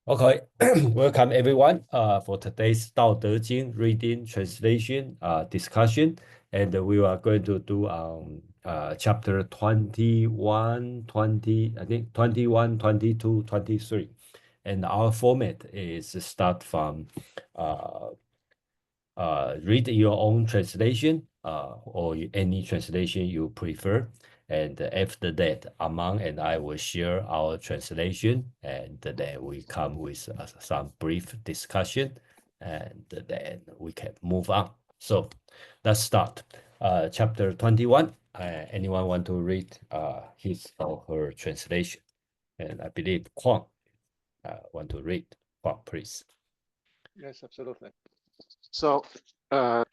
Okay, welcome everyone for today's Dao De Jing reading translation discussion, and we are going to do chapter 21, 20, I think 21, 22, 23, and our format is start from read your own translation or any translation you prefer. And after that, Amang and I will share our translation, and then we come with some brief discussion, and then we can move on. So let's start. Chapter 21. Anyone want to read his or her translation? And I believe Kwang want to read. Kwang, please. Yes, absolutely. So,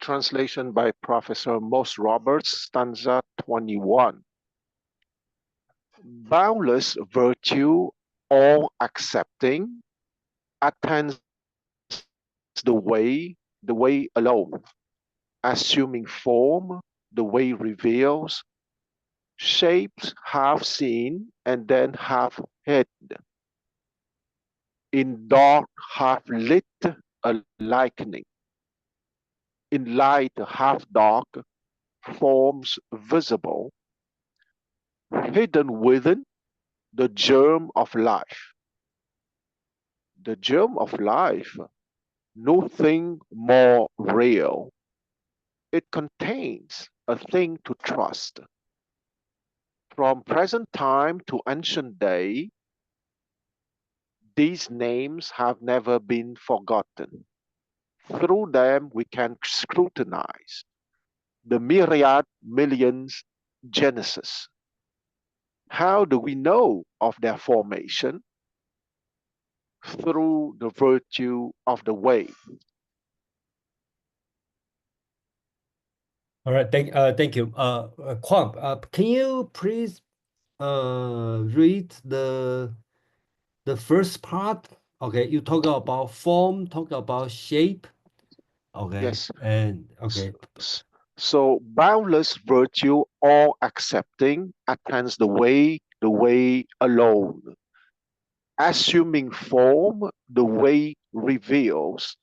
translation by Professor Mose Roberts, stanza 21. Boundless virtue, all accepting, attends the way alone, assuming form, the way reveals, shapes half seen and then half hid, in dark half lit a likening, in light half dark forms visible, hidden within the germ of life. The germ of life, nothing more real. It contains a thing to trust. From present time to ancient day, these names have never been forgotten. Through them, we can scrutinize the myriad millions genesis. How do we know of their formation? Through the virtue of the way. All right, thank you. Kwang, can you please read the first part? Okay, you talk about form, talk about shape. Okay, Yes. and okay, So boundless virtue, all accepting, attends the way alone. Assuming form, the way reveals,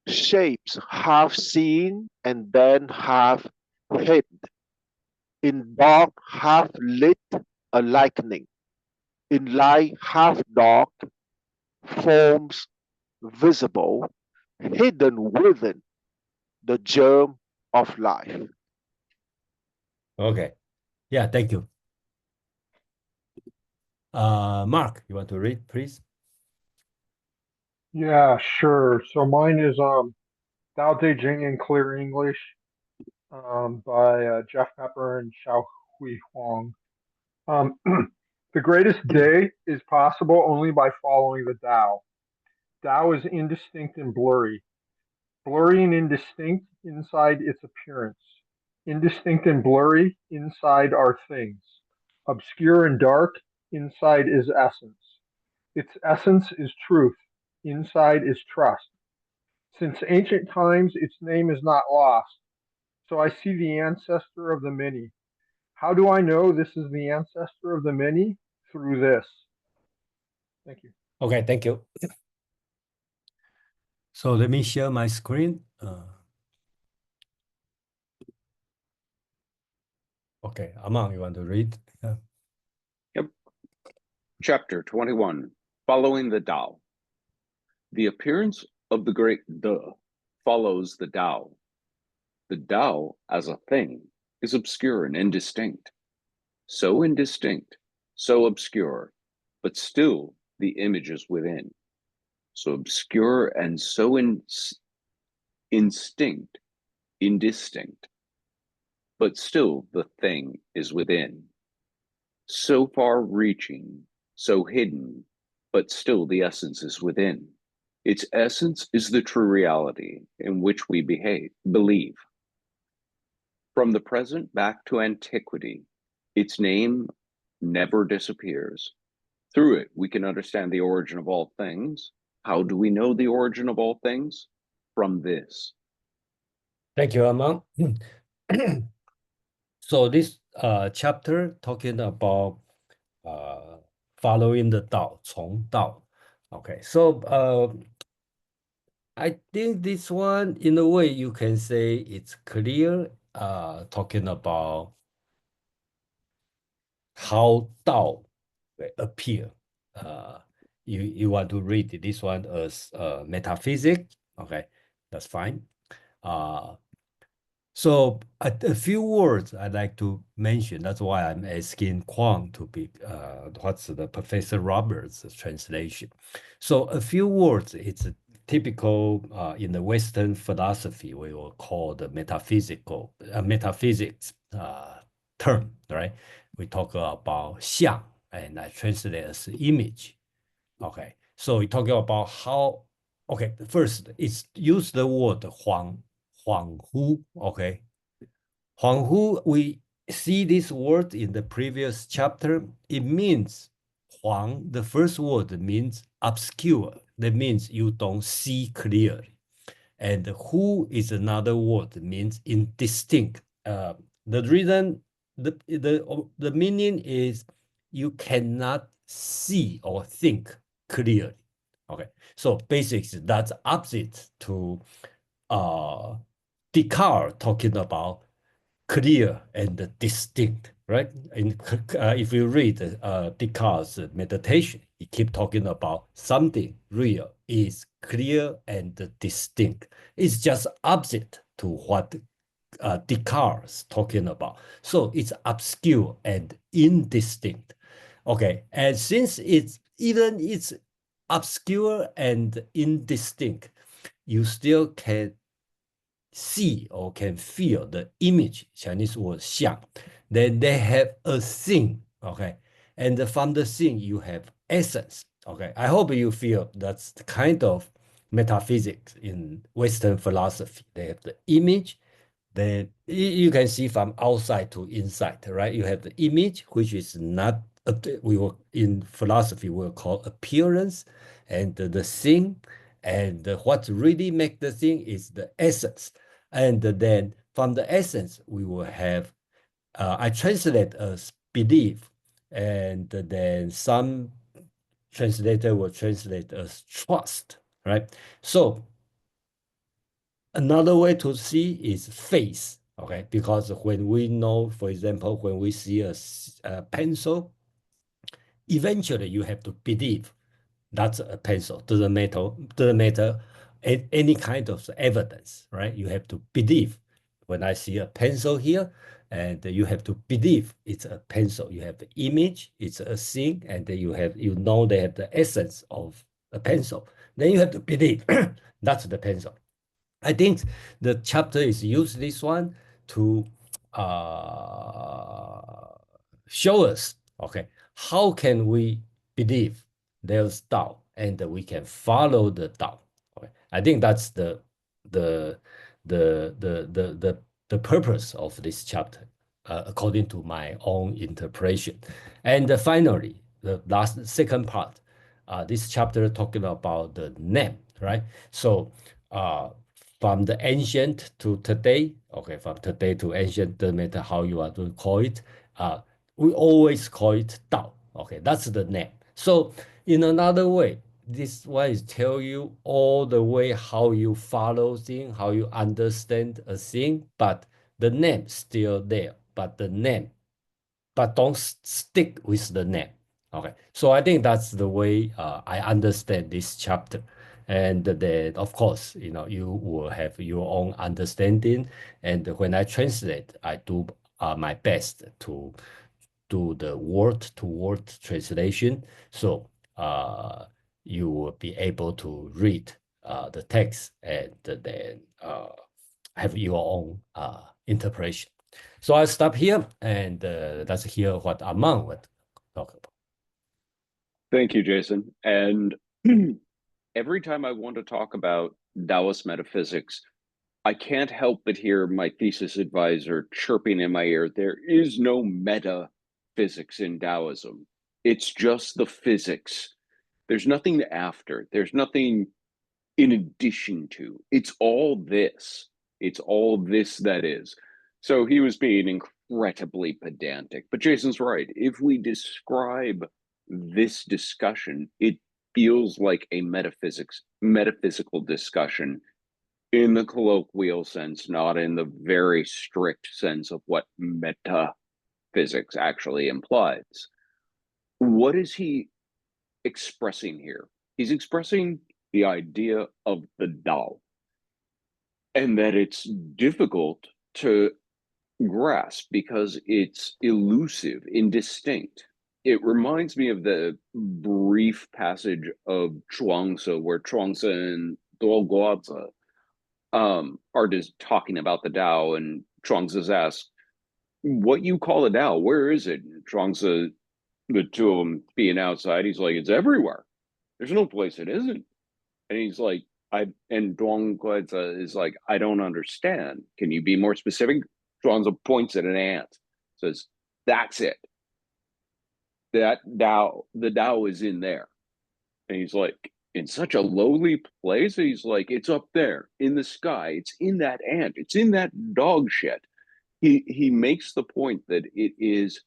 shapes half seen and then half hid, in dark half lit a likening, in light half dark forms visible, hidden within the germ of life. okay. Yeah, thank you. Mark, you want to read, please? Yeah, sure. So mine is Tao Te Ching in Clear English by Jeff Pepper and Xiao Hui Huang. Um, the greatest day is possible only by following the Tao. Tao is indistinct and blurry. Blurry and indistinct inside its appearance. Indistinct and blurry inside are things. Obscure and dark inside is essence. Its essence is truth. Inside is trust. Since ancient times, its name is not lost. So I see the ancestor of the many. How do I know this is the ancestor of the many? Through this. Thank you. Okay, thank you. So let me share my screen. Okay, Amang, you want to read? Yep. Chapter 21, Following the Tao. The appearance of the great De follows the Tao. The Tao, as a thing, is obscure and indistinct. So indistinct, so obscure, but still the image is within. So obscure and so indistinct, but still the thing is within. So far reaching, so hidden, but still the essence is within. Its essence is the true reality in which we believe. From the present back to antiquity, its name never disappears. Through it, we can understand the origin of all things. How do we know the origin of all things? From this. Thank you, Amang. So this chapter talking about following the Tao, 从道. Okay, so I think this one, in a way, you can say it's clear, talking about how Tao appear. You want to read this one as metaphysics, okay, that's fine. So a few words I'd like to mention. That's why I'm asking Kwang to be what's the Professor Roberts' translation. So a few words. It's a typical in the Western philosophy we will call the metaphysics term, right? We talk about 相, and I translate as image. Okay, so we talking about how. Okay, first it's use the word 恍惚. Okay, 恍惚. We see this word in the previous chapter. It means 恍. The first word means obscure. That means you don't see clearly. And who is another word means indistinct. The reason, the meaning is you cannot see or think clearly. Okay, so basically that's opposite to Descartes talking about clear and distinct, right? And if you read Descartes' meditation, he keep talking about something real is clear and distinct. It's just opposite to what Descartes talking about. So it's obscure and indistinct. Okay, and since it's obscure and indistinct, you still can see or can feel the image, Chinese word 相. Then they have a thing, okay? And from the thing, you have essence, okay? I hope you feel that's the kind of metaphysics in Western philosophy. They have the image, then you can see from outside to inside, right? You have the image, which is not, we will, in philosophy, we'll call appearance, and the thing, and what really make the thing is the essence. And then from the essence, we will have, I translate as belief, and then some translator will translate as trust, right? So another way to see is face, okay? Because when we know, for example, when we see a pencil, eventually you have to believe that's a pencil. Doesn't matter any kind of evidence, right? You have to believe. When I see a pencil here, and you have to believe it's a pencil. You have the image, it's a thing, and then you know they have the essence of a pencil. Then you have to believe that's the pencil. I think the chapter is use this one to show us, okay, how can we believe there's Tao and we can follow the Tao. Okay, I think that's the the the the the, the purpose of this chapter, according to my own interpretation. And finally, the second part, this chapter talking about the name, right? So from the ancient to today, okay, from today to ancient, doesn't matter how you want to call it, we always call it Tao. Okay, that's the name. So in another way, this one is tell you all the way how you follow thing, how you understand a thing, but the name still there. But don't stick with the name. Okay, so I think that's the way I understand this chapter. And then, of course, you will have your own understanding. And when I translate, I do my best to do the word-to-word translation. So you will be able to read the text and then have your own interpretation. So I'll stop here and let's hear what Aman would talk about. Thank you, Jason. And every time I want to talk about Taoist metaphysics, I can't help but hear my thesis advisor chirping in my ear. There is no metaphysics in Taoism. It's just the physics. There's nothing after. There's nothing in addition to. It's all this. It's all this that is. So he was being incredibly pedantic. But Jason's right. If we describe this discussion, it feels like a metaphysical discussion in the colloquial sense, not in the very strict sense of what metaphysics actually implies. What is he expressing here? He's expressing the idea of the Tao, and that it's difficult to grasp because it's elusive, indistinct. It reminds me of the brief passage of Chuangzi, where Chuangzi and Duoguozi are just talking about the Tao, and Chuangzi's asked, "What you call a Tao? Where is it?" And Chuangzi, the two of them being outside, he's like, "It's everywhere. There's no place it isn't." And he's like, and Duoguozi is like, "I don't understand. Can you be more specific?" Chuangzi points at an ant, says, "That's it. That Tao, the Tao is in there." And he's like, "In such a lowly place?" And he's like, "It's up there in the sky. It's in that ant. It's in that dog shit." He makes the point that it is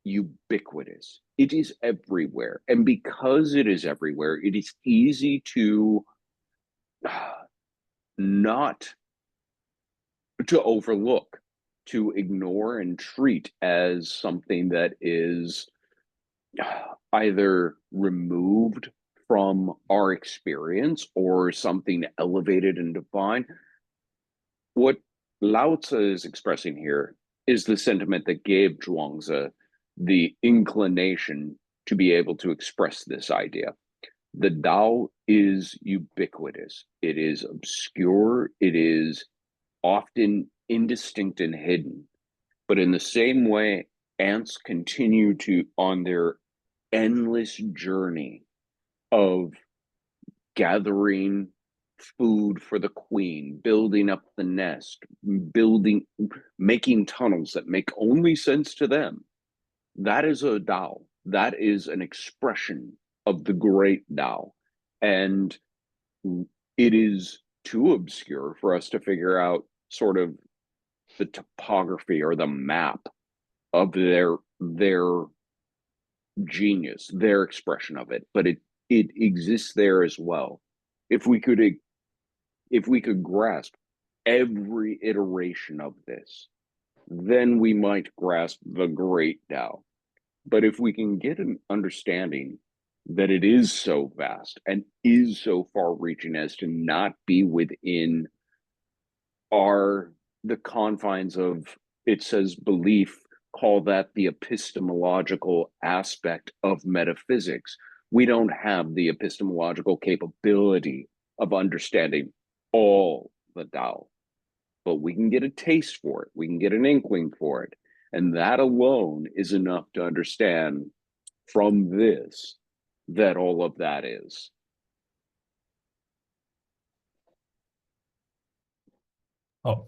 ubiquitous. It is everywhere. And because it is everywhere, it is easy to not to overlook, to ignore and treat as something that is either removed from our experience or something elevated and divine. What Laozi is expressing here is the sentiment that gave Zhuangzi the inclination to be able to express this idea. The Tao is ubiquitous. It is obscure. It is often indistinct and hidden. But in the same way, ants continue to on their endless journey of gathering food for the queen, building up the nest, making tunnels that make only sense to them. That is a Tao. That is an expression of the great Tao. And it is too obscure for us to figure out sort of the topography or the map of their genius, their expression of it, but it exists there as well. If we could grasp every iteration of this, then we might grasp the great Tao. But if we can get an understanding that it is so vast and is so far reaching as to not be within the confines of, it says, belief, call that the epistemological aspect of metaphysics. We don't have the epistemological capability of understanding all the Tao, but we can get a taste for it. We can get an inkling for it. And that alone is enough to understand from this that all of that is. Oh,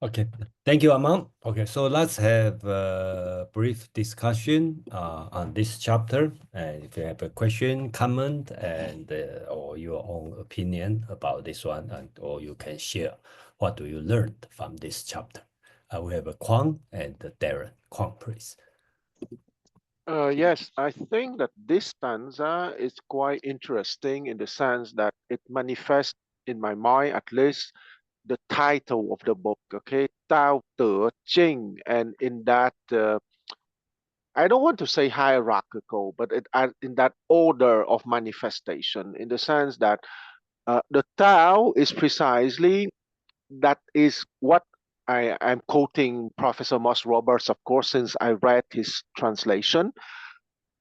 okay. Thank you, Amang. Okay, so let's have a brief discussion on this chapter. And if you have a question, comment, and or your own opinion about this one, or you can share what do you learn from this chapter. We have a Kwang and Darren. Kwang, please. Yes, I think that this stanza is quite interesting in the sense that it manifests in my mind, at least, the title of the book, okay, Tao Te Ching, and in that, I don't want to say hierarchical, but in that order of manifestation, in the sense that the Tao is precisely, that is what I'm quoting Professor Moss Roberts, of course, since I read his translation.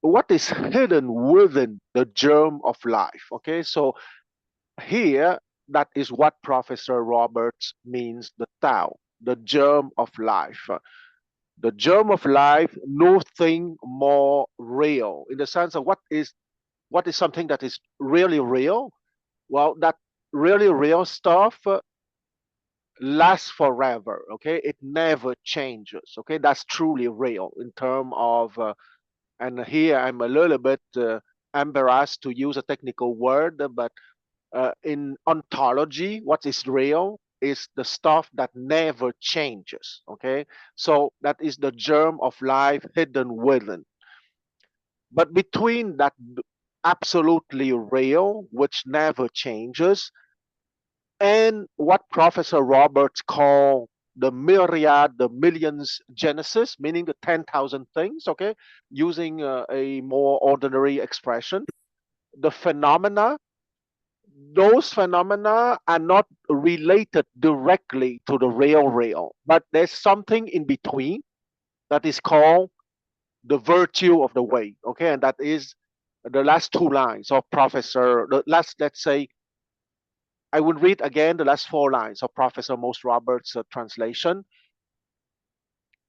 What is hidden within the germ of life? Okay, so here, that is what Professor Roberts means the Tao, the germ of life. The germ of life, nothing more real, in the sense of what is something that is really real. Well, that really real stuff lasts forever. Okay, it never changes. Okay, that's truly real in terms of and here I'm a little bit embarrassed to use a technical word, but in ontology, what is real is the stuff that never changes. Okay, so that is the germ of life hidden within. But between that absolutely real, which never changes, and what Professor Roberts called the myriad, the millions genesis, meaning the 10,000 things, okay, using a more ordinary expression. The phenomena, those phenomena are not related directly to the real, but there's something in between that is called the virtue of the way, okay, and that is the last two lines of Professor, the last, let's say, I will read again the last four lines of Professor Most Roberts' translation.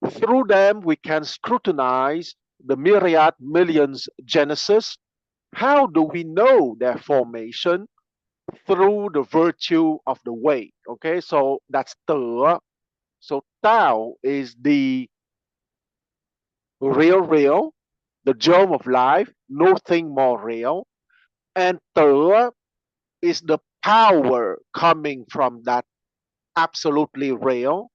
Through them, we can scrutinize the myriad millions genesis. How do we know their formation? Through the virtue of the way. Okay, so that's Te. So Tao is the real, the germ of life, nothing more real. And Te is the power coming from that absolutely real.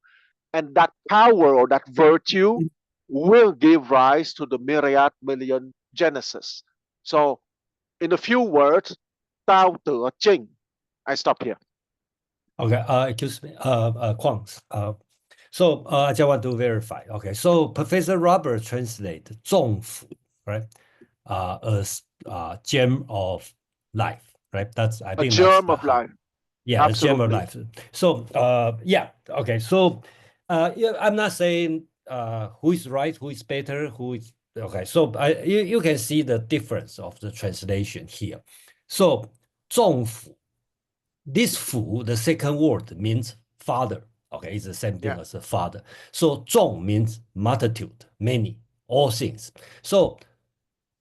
And that power or that virtue will give rise to the myriad million genesis. So, in a few words, Tao Te Ching. I stop here. Okay, excuse me, Kwang. So I just want to verify. Okay, so Professor Robert translate 众福, right, as gem of life, right? I A think that's germ the of how. life. Yeah, a gem of Absolutely. life. So yeah, okay. So yeah, I'm not saying who is right, who is better, who is okay. So you can see the difference of the translation here. So 众福. This fu, the second word, means father. Okay, it's the same thing Yeah. as a father. So 众 means multitude, many, all things. So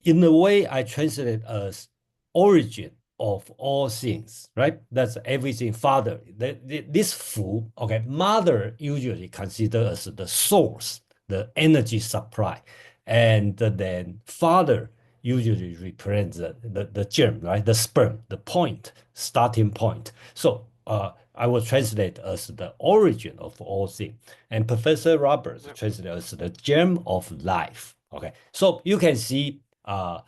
in a way, I translate it as origin of all things, right? That's everything, father. This fu, okay, mother usually considered as the source, the energy supply. And then father usually represents the germ, right? The sperm, the point, starting point. So I will translate as the origin of all things. And Professor Roberts translated as the germ of life. Okay, so you can see the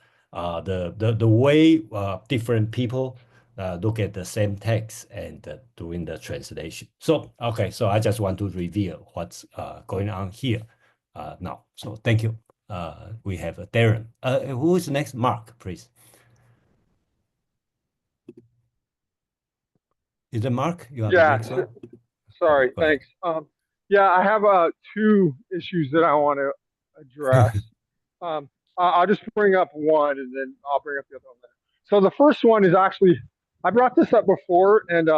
way different people look at the same text and doing the translation. So okay, so I just want to reveal what's going on here now. So thank you. We have Darren. Who is next? Mark, please. Is it Mark? You are the next one. Sorry, Go ahead. thanks. Yeah, I have two issues that I want to address. I'll just bring up one, and then I'll bring up the other one later. So the first one is actually, I brought this up before, and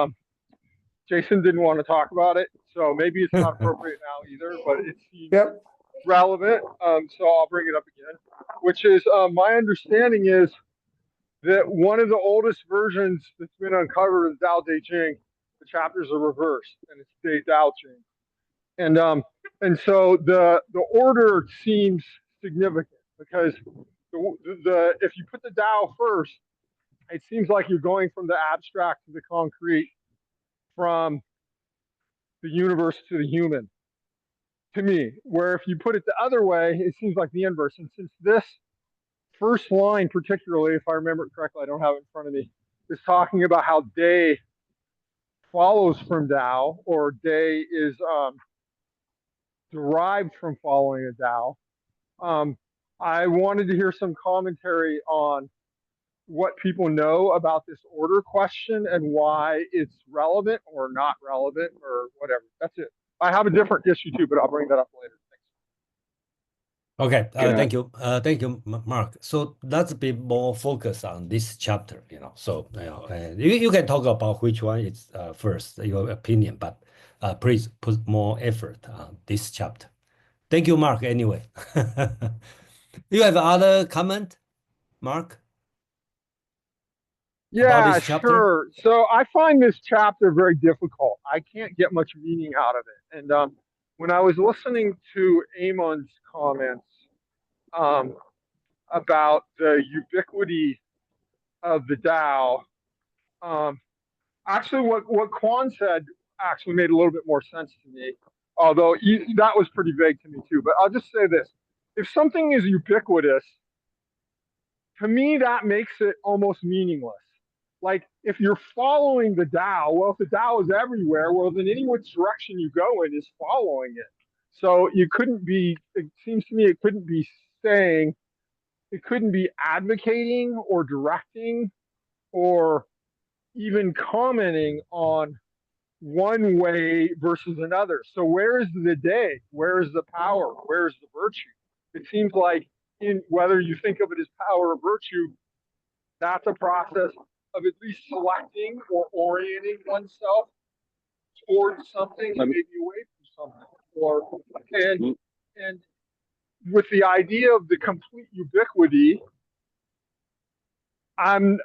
Jason didn't want to talk about it, so maybe it's not appropriate now either, but it seems relevant, so I'll bring it up again. Which is my understanding is that one of the oldest versions that's been uncovered is Dao De Jing. The chapters are reversed, and it's De Dao Jing. And so the order seems significant because the if you put the Tao first, it seems like you're going from the abstract to the concrete, from the universe to the human. To me, where if you put it the other way, it seems like the inverse. And since this first line, particularly, if I remember it correctly, I don't have it in front of me, is talking about how day follows from Tao, or day is derived from following a Tao. I wanted to hear some commentary on what people know about this order question and why it's relevant or not relevant or whatever. That's it. I have a different issue too, but I'll bring that up later. Okay, Yeah. thank you, Mark. So let's be more focused on this chapter, So, you can talk about which one is first, your opinion, but please put more effort on this chapter. Thank you, Mark, anyway. You have other comment, Mark? About Yeah, this chapter? sure. So I find this chapter very difficult. I can't get much meaning out of it. And when I was listening to Amon's comments about the ubiquity of the Tao, actually what Quan said actually made a little bit more sense to me, although that was pretty vague to me too. But I'll just say this. If something is ubiquitous, to me, that makes it almost meaningless. Like if you're following the Tao, well, if the Tao is everywhere, well, then any which direction you go in is following it. So you couldn't be, it seems to me, it couldn't be saying, it couldn't be advocating or directing or even commenting on one way versus another. So where is the day? Where is the power? Where is the virtue? It seems like in whether you think of it as power or virtue, that's a process of at least selecting or orienting oneself towards something and maybe away from something. Or and with the idea of the complete ubiquity, I'm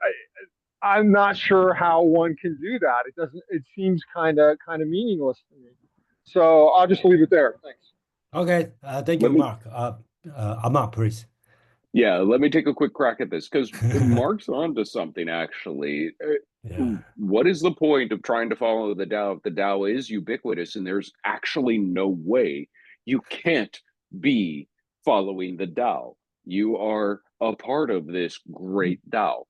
I'm not sure how one can do that. It doesn't. It seems kind of meaningless to me. So I'll just leave it there. Thanks. Okay, thank you, Mark. Amar, please. Yeah, let me take a quick crack at this because Mark's onto something actually. Yeah. What is the point of trying to follow the Tao if the Tao is ubiquitous and there's actually no way you can't be following the Tao? You are a part of this great Tao.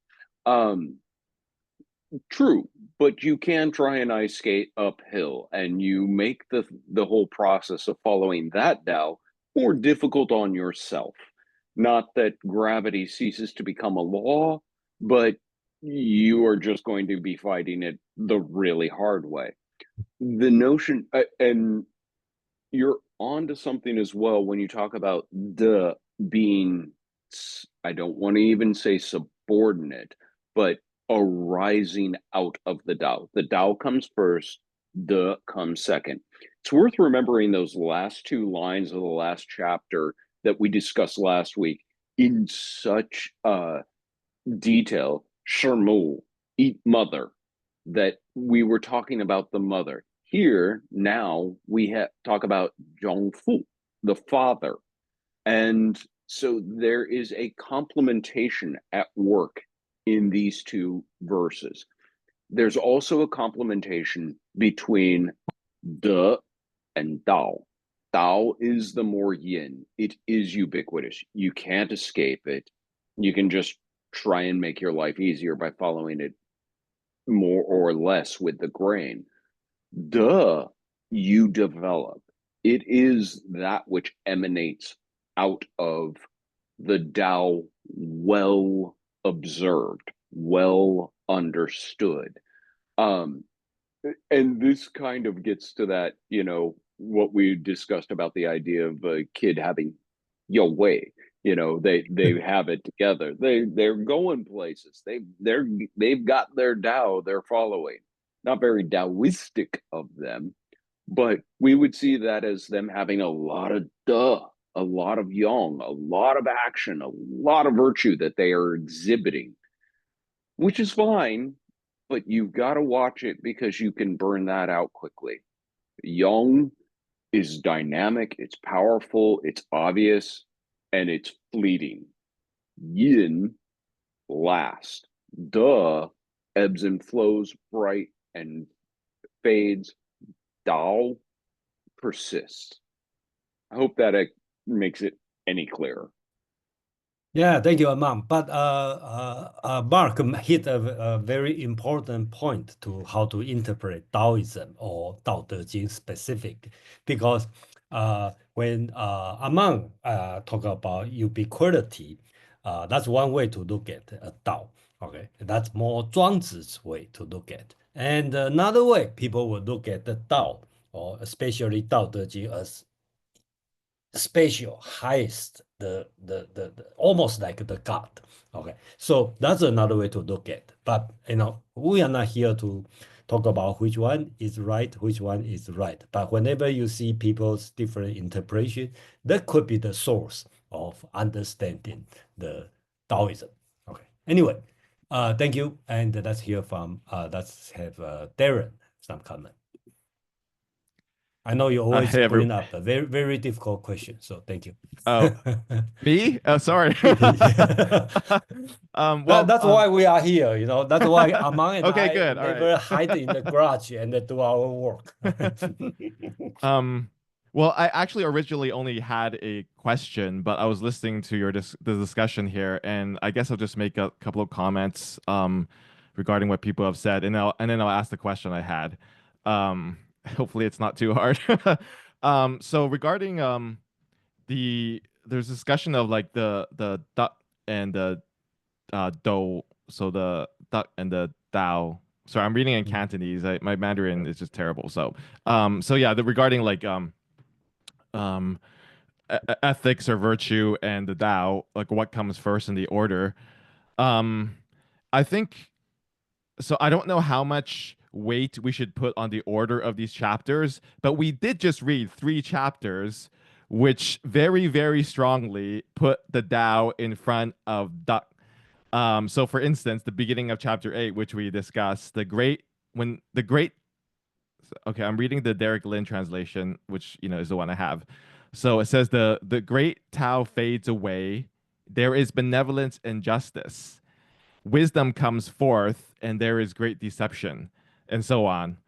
True, but you can try and ice skate uphill, and you make the whole process of following that Tao more difficult on yourself. Not that gravity ceases to become a law, but you are just going to be fighting it the really hard way. The notion, and you're onto something as well when you talk about the being, I don't want to even say subordinate, but arising out of the Tao. The Tao comes first, the comes second. It's worth remembering those last two lines of the last chapter that we discussed last week in such detail. Shermu, eat mother, that we were talking about the mother. Here, now, we talk about Zhongfu, the father. And so there is a complementation at work in these two verses. There's also a complementation between De and Dao. Dao is the more yin. It is ubiquitous. You can't escape it. You can just try and make your life easier by following it more or less with the grain. De, you develop. It is that which emanates out of the Tao, well observed, well understood. And this kind of gets to that, what we discussed about the idea of a kid having your way. They have it together. They're going places. They've got their Tao they're following. Not very Taoistic of them, but we would see that as them having a lot of a lot of yang, a lot of action, a lot of virtue that they are exhibiting, which is fine, but you've got to watch it because you can burn that out quickly. Yang is dynamic, it's powerful, it's obvious, and it's fleeting. Yin lasts. De ebbs and flows, bright and fades. Dao persists. I hope that makes it any clearer. Yeah, thank you, Amam. But Mark hit a very important point to how to interpret Taoism or Dao De Jing specific, because when Amam talk about ubiquity, that's one way to look at a Tao. Okay, that's more Zhuangzi's way to look at. And another way people will look at the Tao, or especially Dao De Jing, as special, highest, the almost like the God. Okay, so that's another way to look at. But we are not here to talk about which one is right, which one is right. But whenever you see people's different interpretation, that could be the source of understanding the Taoism. Okay. Anyway, thank you, and let's hear from let's have Darren some comment. I know you always bring up a very, very difficult question, so thank you. Oh, me? Oh, sorry. Well, that's why we are here. That's why Amang and okay, I good. never hide in the garage and do our work. Well, I actually originally only had a question, but I was listening to the discussion here, and I guess I'll just make a couple of comments regarding what people have said, and then I'll ask the question I had. Hopefully, it's not too hard. So regarding there's discussion of like the duck and the do, so the duck and the Dao. Sorry, I'm reading in Cantonese. My Mandarin is just terrible. So yeah, regarding like um ethics or virtue and the Tao, like what comes first in the order. Um, I think so. I don't know how much weight we should put on the order of these chapters, but we did just read 3 chapters, which very, very strongly put the Tao in front of duck. So for instance, the beginning of chapter 8, which we discussed, when the great okay, I'm reading the Derek Lin translation, which is the one I have. So it says the great Tao fades away. There is benevolence and justice. Wisdom comes forth, and there is great deception, and so on.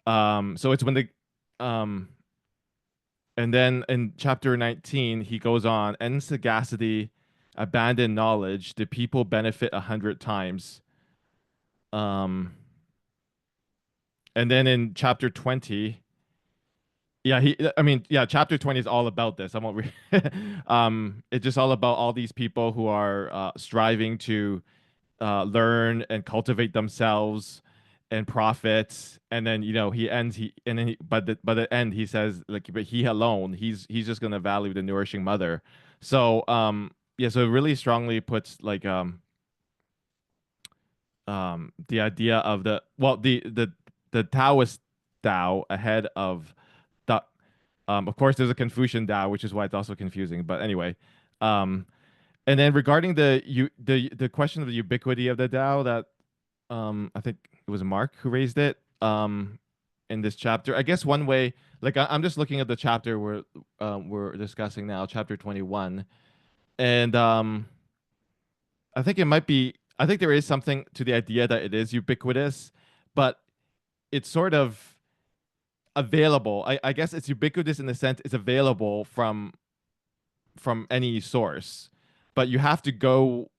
So it's when the um, and then in chapter 19, he goes on, end sagacity, abandon knowledge, the people benefit 100 times. And then in chapter 20, yeah, chapter 20 is all about this. I won't read. It's just all about all these people who are striving to learn and cultivate themselves and profit. And then by the end he says like, but he alone, he's just gonna value the nourishing mother. So yeah, so it really strongly puts like the idea of the Taoist Tao ahead of the of course there's a Confucian Tao, which is why it's also confusing, but anyway. And then regarding the question of the ubiquity of the Tao, that I think it was Mark who raised it in this chapter. I guess one way, like I'm just looking at the chapter we're discussing now, chapter 21, and I think it might be. I think there is something to the idea that it is ubiquitous, but it's sort of available. I guess it's ubiquitous in the sense it's available from any source, but you have to go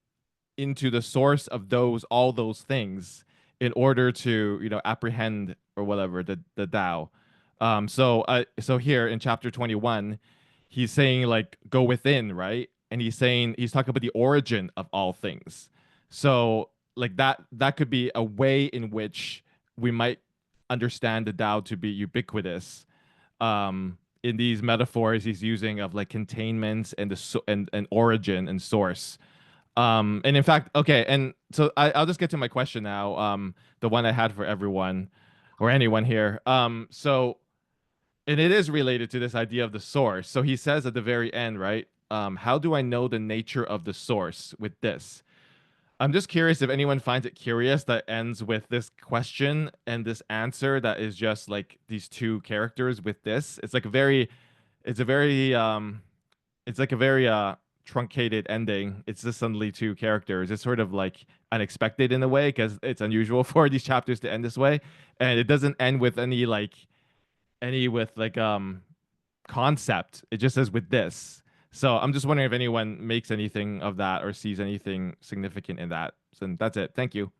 into the source of all those things in order to apprehend or whatever the Tao. So here in chapter 21, he's saying like go within, right? And he's talking about the origin of all things. So like that could be a way in which we might understand the Tao to be ubiquitous. In these metaphors he's using of like containment and and origin and source. And in fact, okay, and so I'll just get to my question now. The one I had for everyone or anyone here. And it is related to this idea of the source. So he says at the very end, right? How do I know the nature of the source with this? I'm just curious if anyone finds it curious that ends with this question and this answer that is just like these 2 characters with this. It's a very it's like a very truncated ending. It's just suddenly 2 characters. It's sort of like unexpected in a way because it's unusual for these chapters to end this way, and it doesn't end with any with like concept. It just says with this. So I'm just wondering if anyone makes anything of that or sees anything significant in that. So that's it. Thank you.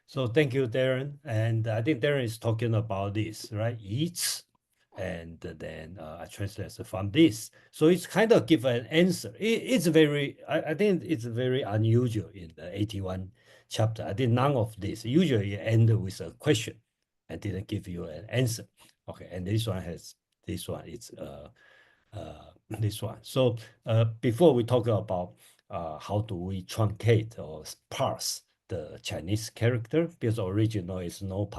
So thank you, Darren. And I think Darren is talking about this, right? Eats, and then I translate from this. So it's kind of give an answer. It's very, I think it's very unusual in the 81 chapter. I think none of this. Usually it end with a question. I didn't give you an answer. Okay, and this one is this one. So before we talk about how do we truncate or parse the Chinese character, because original is no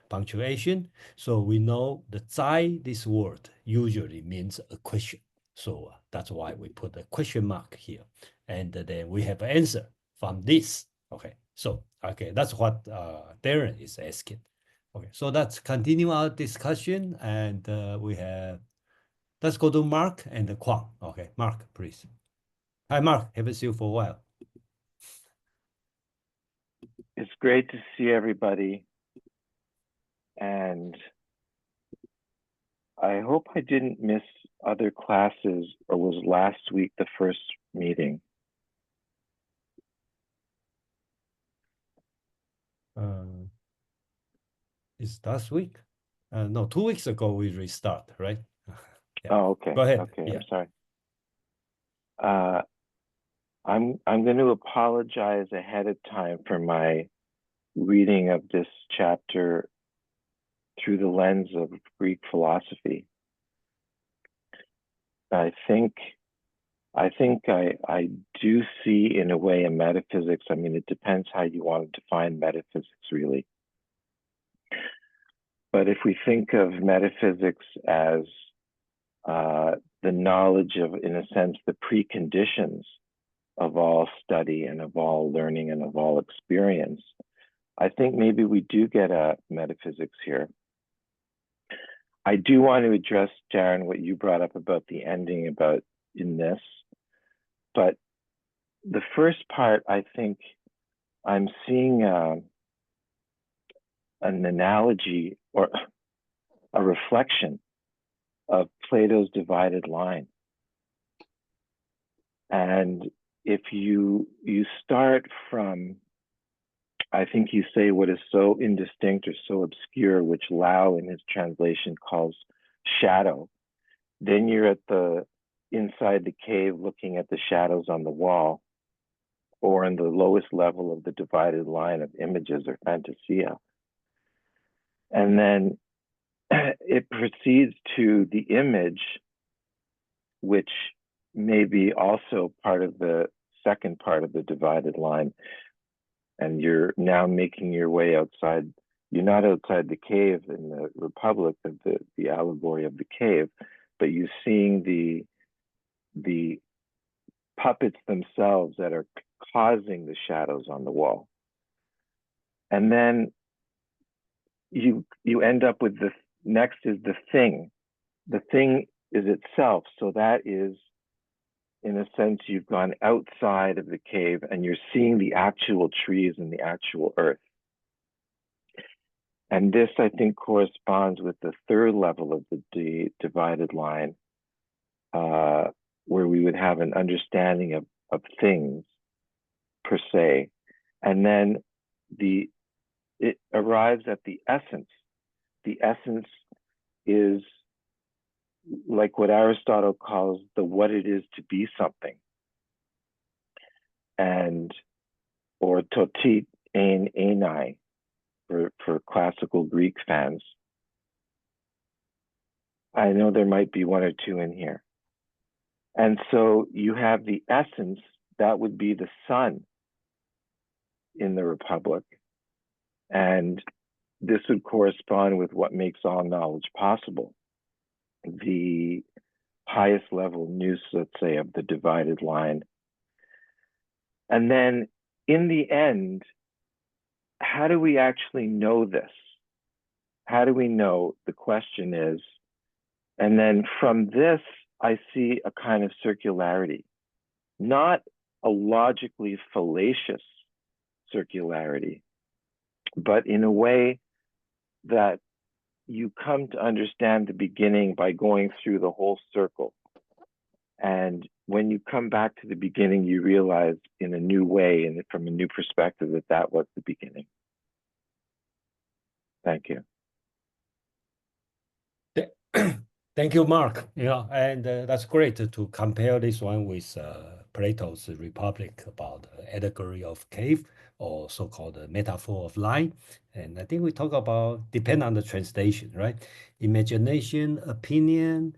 punctuation. So we know the zai, this word usually means a question. So that's why we put a question mark here. And then we have an answer from this. Okay, so okay, that's what Darren is asking. Okay, so let's continue our discussion, and let's go to Mark and Kwang. Okay, Mark, please. Hi, Mark. Haven't seen you for a while. It's great to see everybody. And I hope I didn't miss other classes, or was last week the first meeting? It's last week? No, 2 weeks ago we restart, right? Yeah. Oh, okay. Go ahead. Okay, Yeah. I'm sorry. I'm going to apologize ahead of time for my reading of this chapter through the lens of Greek philosophy. I think I do see, in a way, a metaphysics. I mean, it depends how you want to define metaphysics, really. But if we think of metaphysics as the knowledge of, in a sense, the preconditions of all study and of all learning and of all experience, I think maybe we do get a metaphysics here. I do want to address, Darren, what you brought up about the ending about in this. But the first part, I think I'm seeing an analogy or a reflection of Plato's divided line. And if you start from, I think you say what is so indistinct or so obscure, which Lau in his translation calls shadow, then you're at the inside the cave looking at the shadows on the wall, or in the lowest level of the divided line of images or fantasia. And then it proceeds to the image, which may be also part of the second part of the divided line. And you're now making your way outside. You're not outside the cave in the Republic of the allegory of the cave, but you're seeing the puppets themselves that are causing the shadows on the wall. And then you end up with the next is the thing. The thing is itself. So that is, in a sense, you've gone outside of the cave and you're seeing the actual trees and the actual earth. And this, I think, corresponds with the third level of the divided line, where we would have an understanding of things per se. And then it arrives at the essence. The essence is like what Aristotle calls the what it is to be something. And, or totit ein enai for classical Greek fans. I know there might be one or two in here. And so you have the essence, that would be the sun in the Republic. And this would correspond with what makes all knowledge possible. The highest level nous, let's say, of the divided line. And then in the end, how do we actually know this? How do we know? The question is, and then from this, I see a kind of circularity, not a logically fallacious circularity, but in a way that you come to understand the beginning by going through the whole circle. And when you come back to the beginning, you realize in a new way and from a new perspective that was the beginning. Thank you. Thank you, Mark. And that's great to compare this one with Plato's Republic about allegory of cave, or so-called metaphor of line. And I think we talk about, depend on the translation, right? Imagination, opinion,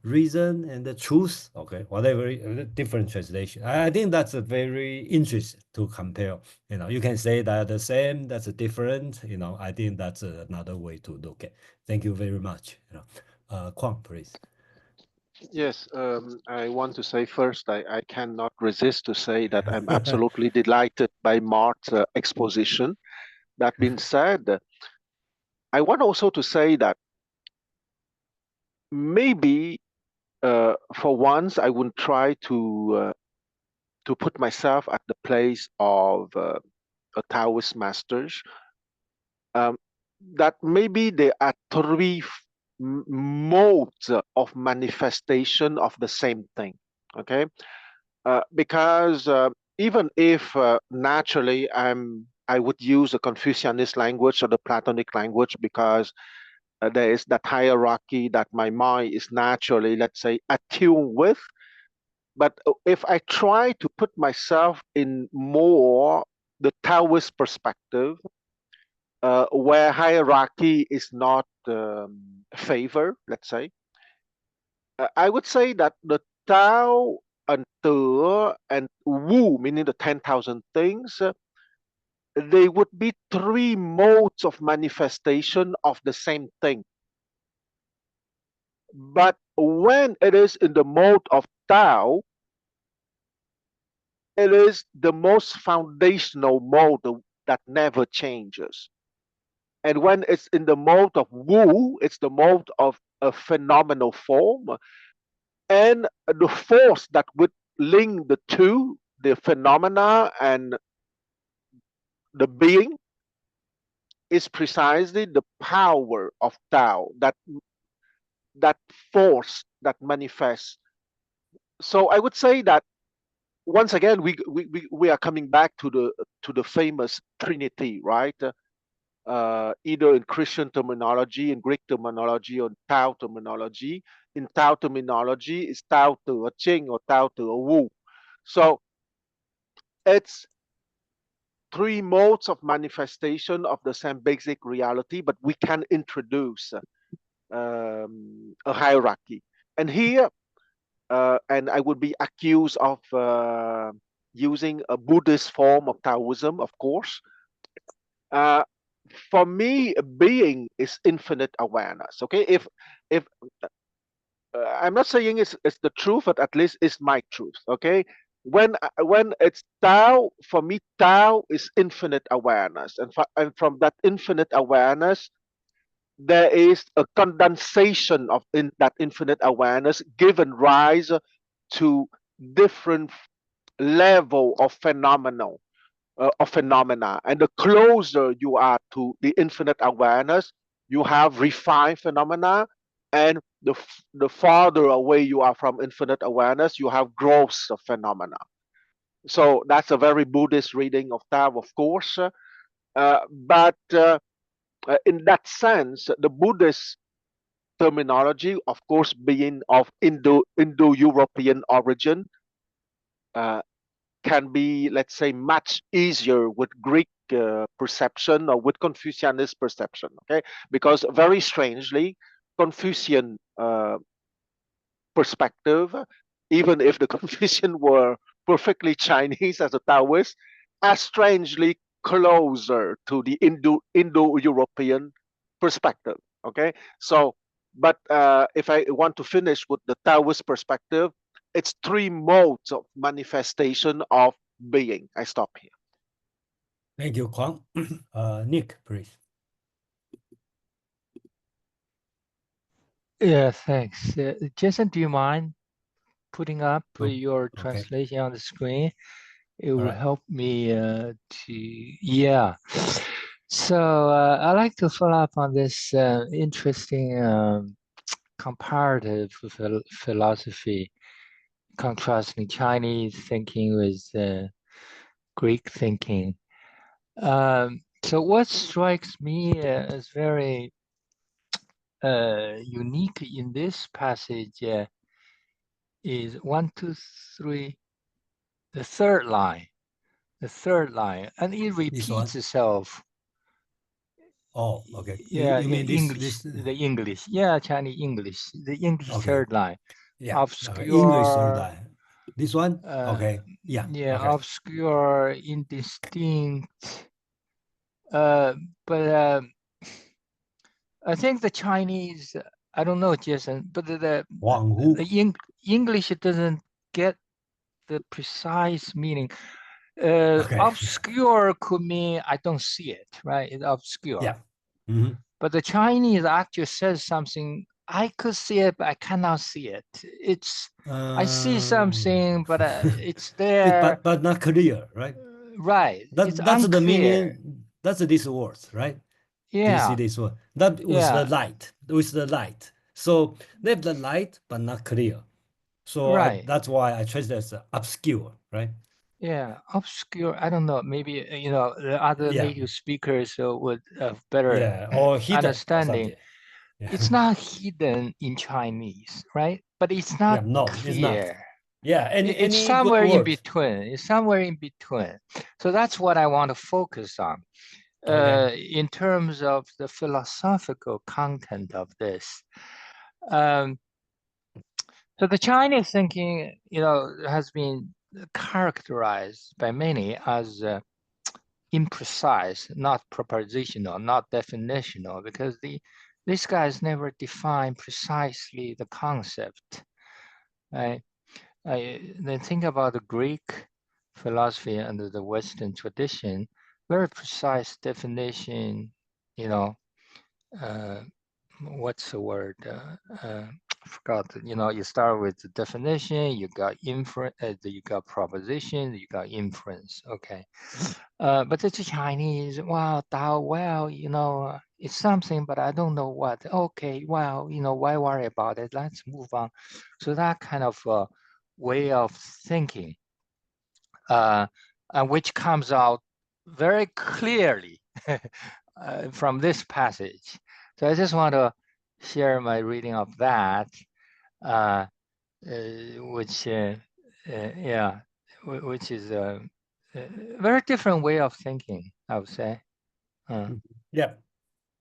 reason, and the truth, okay, whatever, different translation. I think that's a very interesting to compare. You can say that the same, that's a different, I think that's another way to look at. Thank you very much. Kwang, please. Yes, I want to say first, I cannot resist to say that I'm absolutely delighted by Mark's exposition. That being said, I want also to say that maybe for once I would try to put myself at the place of a Taoist masters. that maybe there are three modes of manifestation of the same thing. Okay, because even if naturally I would use a Confucianist language or the Platonic language because there is that hierarchy that my mind is naturally, let's say, attuned with. But if I try to put myself in more the Taoist perspective, where hierarchy is not favor, let's say, I would say that the Tao and Te and Wu, meaning the 10,000 things, they would be three modes of manifestation of the same thing. But when it is in the mode of Tao, it is the most foundational mode that never changes. And when it's in the mode of Wu, it's the mode of a phenomenal form. And the force that would link the two, the phenomena and the being, is precisely the power of Tao, that force that manifests. So I would say that once again we are coming back to the famous Trinity, right? Either in Christian terminology, in Greek terminology, or Tao terminology. In Tao terminology, it's Tao Te Ching or Tao Te Wu. So it's three modes of manifestation of the same basic reality, but we can introduce a hierarchy. And here, and I would be accused of using a Buddhist form of Taoism, of course. For me, being is infinite awareness. Okay, if I'm not saying it's the truth, but at least it's my truth. Okay, when it's Tao, for me, Tao is infinite awareness, and from that infinite awareness, there is a condensation of that infinite awareness, given rise to different level of phenomena. And the closer you are to the infinite awareness, you have refined phenomena, and the farther away you are from infinite awareness, you have gross phenomena. So that's a very Buddhist reading of Tao, of course. But in that sense, the Buddhist terminology, of course, being of Indo-European origin, can be, let's say, much easier with Greek perception or with Confucianist perception. Okay, because very strangely, Confucian perspective, even if the Confucian were perfectly Chinese as a Taoist, are strangely closer to the Indo-European perspective. Okay, so but if I want to finish with the Taoist perspective, it's three modes of manifestation of being. I stop here. Thank you, Kwang. Nick, please. Yeah, thanks. Jason, do you mind putting up your Okay. translation on the screen? It will right. help me yeah. So I like to follow up on this interesting comparative philosophy, contrasting Chinese thinking with Greek thinking. So what strikes me as very unique in this passage is 1, 2, 3, the third line, and it repeats itself. Oh, okay. Yeah, you mean English, the English, yeah, Chinese English, the English okay. third line. Yeah, Obscure, okay. English third line. This one, okay, yeah, yeah, okay. obscure, indistinct. But I think the Chinese, I don't know, Jason, but the English doesn't get the precise meaning. Okay. Obscure could mean I don't see it, right? It's obscure. Yeah. Mm-hmm. But the Chinese actually says something, I could see it, but I cannot see it. It's I see something, but it's there. But not clear, right? Right. That's unclear. the meaning. That's this word, right? Do you see Yeah, this one? That was the yeah, light, with the light. So they have the light, but not clear. So right. that's why I translate as obscure, right? Yeah, obscure. I don't know. Maybe the other Yeah, native speakers would have better yeah, or hidden or understanding. something. Yeah, It's not hidden in Chinese, right? But it's yeah, not no, it's not. clear. Yeah, It's any good somewhere in word. between. It's somewhere in between. So that's what I want to focus on. Okay. In terms of the philosophical content of this. Um, so the Chinese thinking, has been characterized by many as imprecise, not propositional, not definitional, because these guys never define precisely the concept. Right? Then think about the Greek philosophy under the Western tradition, very precise definition, you know, uh, what's the word? I forgot. You start with the definition, you got inference, you got proposition, you got inference. Okay, but the Chinese, wow, Tao, well, it's something, but I don't know what. Okay, well, why worry about it? Let's move on. So that kind of way of thinking, which comes out very clearly from this passage. So I just want to share my reading of that, which, yeah, which is a very different way of thinking, I would say. Yeah.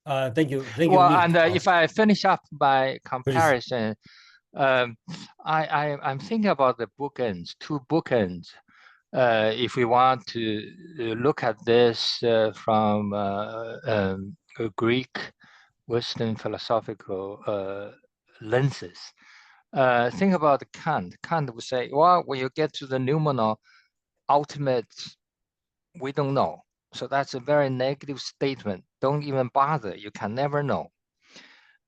Thank you, Well, Nick. and if I finish up by Please. comparison, I'm thinking about the bookends, two bookends. If we want to look at this from a Greek Western philosophical lenses, think about Kant. Kant would say, well, when you get to the noumenal ultimate, we don't know. So that's a very negative statement. Don't even bother. You can never know.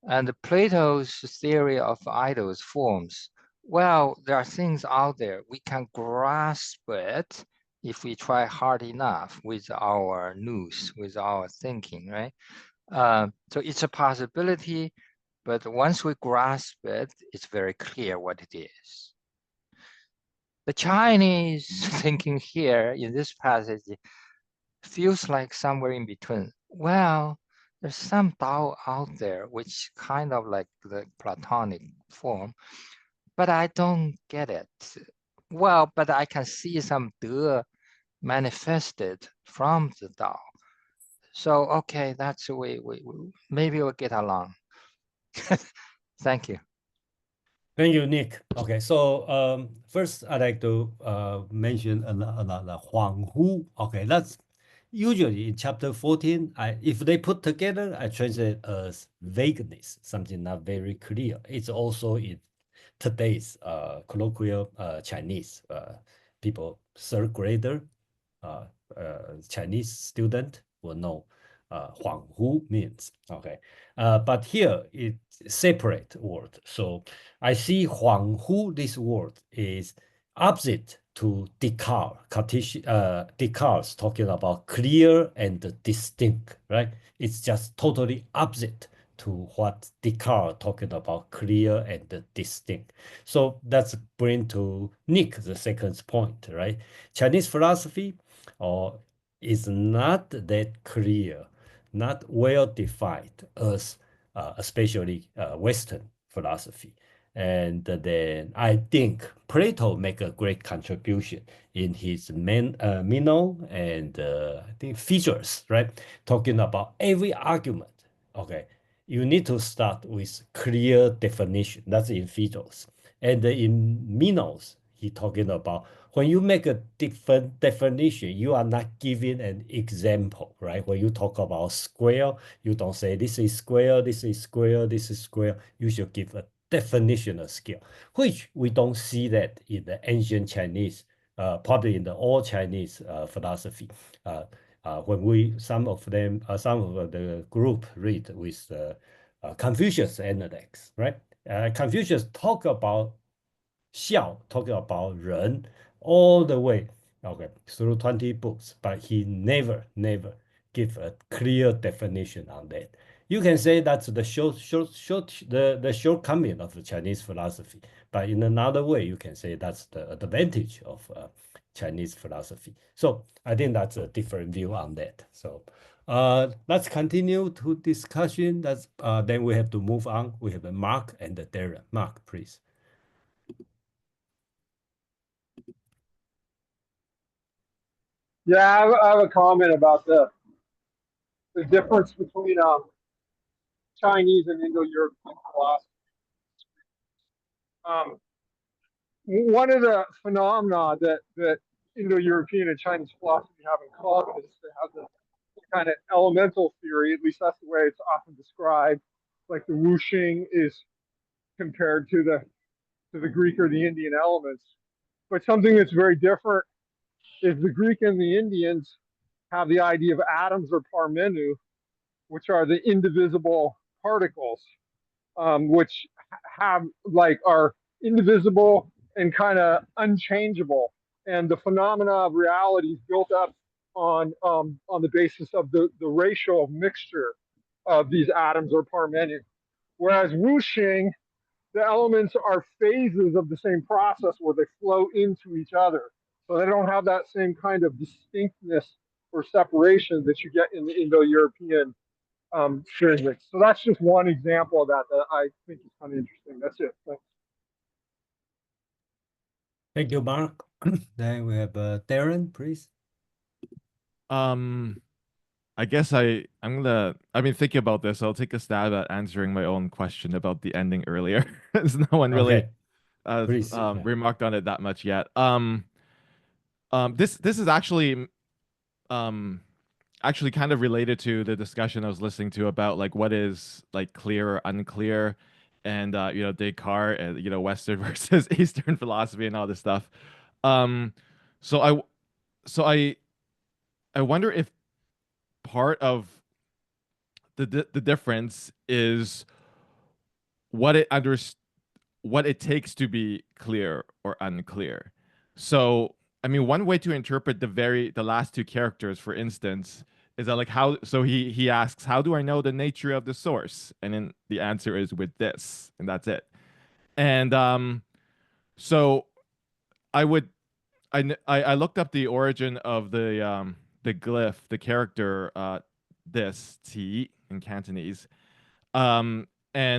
And Plato's theory of idols forms, well, there are things out there. We can grasp it if we try hard enough with our nous, with our thinking, right? So it's a possibility, but once we grasp it, it's very clear what it is. The Chinese thinking here in this passage feels like somewhere in between. Well, there's some Tao out there, which kind of like the Platonic form, but I don't get it. Well, but I can see some De manifested from the Tao. So, okay, that's the way we maybe we'll get along. Thank you. Thank you, Nick. Okay, so first I'd like to mention another Huang Hu. Okay, that's usually in chapter 14. If they put together, I translate as vagueness, something not very clear. It's also in today's colloquial Chinese people, third grader, uh, Chinese student will know Huang Hu means. Okay, but here it's separate word. So I see Huang Hu, this word is opposite to Descartes. Descartes talking about clear and distinct, right? It's just totally opposite to what Descartes talking about clear and distinct. So that's bring to Nick the second point, right? Chinese philosophy is not that clear, not well defined as especially Western philosophy. And then I think Plato make a great contribution in his Meno and I think features, right? Talking about every argument. Okay, you need to start with clear definition. That's in Phaedrus. And in Minos, he talking about when you make a different definition, you are not giving an example, right? When you talk about square, you don't say this is square, this is square, this is square. You should give a definitional scale, which we don't see that in the ancient Chinese, probably in the old Chinese philosophy. When some of the group read with Confucius analects, right? Confucius talk about 孝, talking about 人 all the way, okay, through 20 books, but he never give a clear definition on that. You can say that's the shortcoming of the Chinese philosophy, but in another way, you can say that's the advantage of Chinese philosophy. So I think that's a different view on that. So let's continue to discussion. That's then we have to move on. We have a Mark and the Darren. Mark, please. Yeah, I have a comment about the difference between Chinese and Indo-European philosophy. One of the phenomena that Indo-European and Chinese philosophy have in common is they have the kind of elemental theory. At least that's the way it's often described. Like the wuxing is compared to the Greek or the Indian elements. But something that's very different is the Greek and the Indians have the idea of atoms or parmenu, which are the indivisible particles, which are indivisible and kind of unchangeable. And the phenomena of reality is built up on the basis of the ratio of mixture of these atoms or parmenu. Whereas wuxing, the elements are phases of the same process where they flow into each other. So they don't have that same kind of distinctness or separation that you get in the Indo-European physics. So that's just one example of that I think is kind of interesting. That's it. Thanks. Thank you, Mark. Then we have Darren, please. I guess I've been thinking about this. I'll take a stab at answering my own question about the ending earlier. As no one really remarked on it that much yet. This is actually kind of related to the discussion I was listening to about like what is like clear or unclear, and Descartes and Western versus Eastern philosophy and all this stuff. So I wonder if part of the difference is what it takes to be clear or unclear. So I mean, one way to interpret the last two characters, for instance, is that like how. So he asks, "How do I know the nature of the source?" And then the answer is with this, and that's it. And so I would I looked up the origin of the glyph, the character this T in Cantonese. And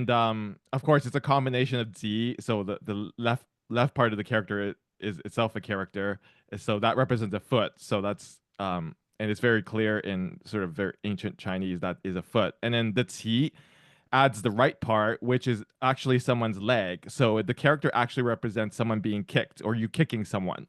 of course it's a combination of Z, so the left part of the character is itself a character, so that represents a foot. So that's and it's very clear in sort of very ancient Chinese that is a foot. And then the Qi adds the right part, which is actually someone's leg. So the character actually represents someone being kicked or you kicking someone.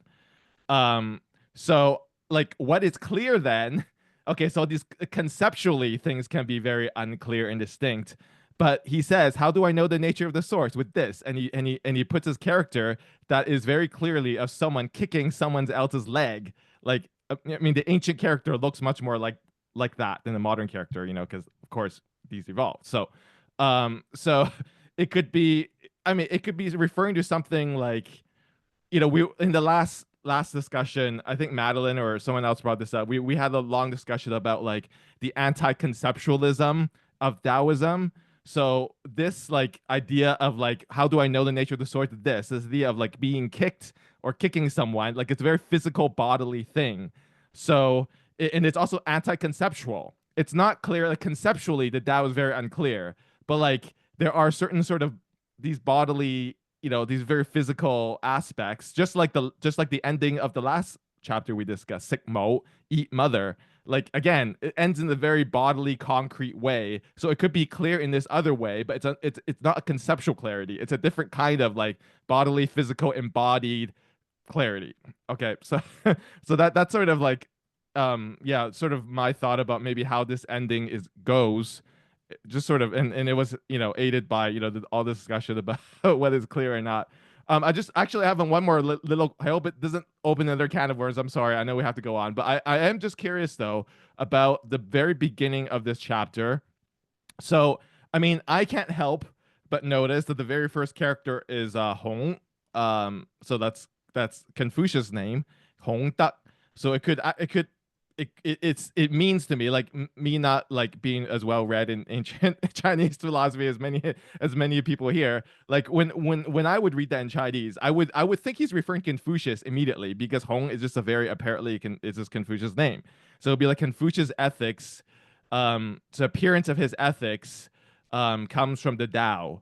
So like what is clear then? Okay, so these conceptually things can be very unclear and distinct. But he says, "How do I know the nature of the source with this?" And he puts his character that is very clearly of someone kicking someone else's leg. Like I mean, the ancient character looks much more like that than the modern character, because of course these evolved. So, so it could be. I mean, it could be referring to something like, we in the last discussion, I think Madeline or someone else brought this up. We had a long discussion about like the anti-conceptualism of Taoism. So this like idea of like, how do I know the nature of the source of this idea of like being kicked or kicking someone, like it's a very physical bodily thing. So and it's also anti-conceptual. It's not clear, like conceptually the Tao is very unclear, but like there are certain sort of these bodily, these very physical aspects, just like the ending of the last chapter we discussed, sick mo, eat mother. Like again, it ends in a very bodily, concrete way. So it could be clear in this other way, but it's not a conceptual clarity. It's a different kind of like bodily, physical, embodied clarity. Okay, so so that's sort of like sort of my thought about maybe how this ending goes, just sort of, and it was aided by all this discussion about whether it's clear or not. I just actually have one more little. I hope it doesn't open another can of worms. I'm sorry. I know we have to go on, but I am just curious though about the very beginning of this chapter. So I mean, I can't help but notice that the very first character is Hong. So that's Confucius' name, Hong Tak. So it could it means to me, like me not like being as well read in ancient Chinese philosophy as many people here. Like when I would read that in Chinese, I would think he's referring to Confucius immediately, because Hong is just a very apparently it's just Confucius' name. So it'd be like Confucius ethics. The appearance of his ethics comes from the Tao.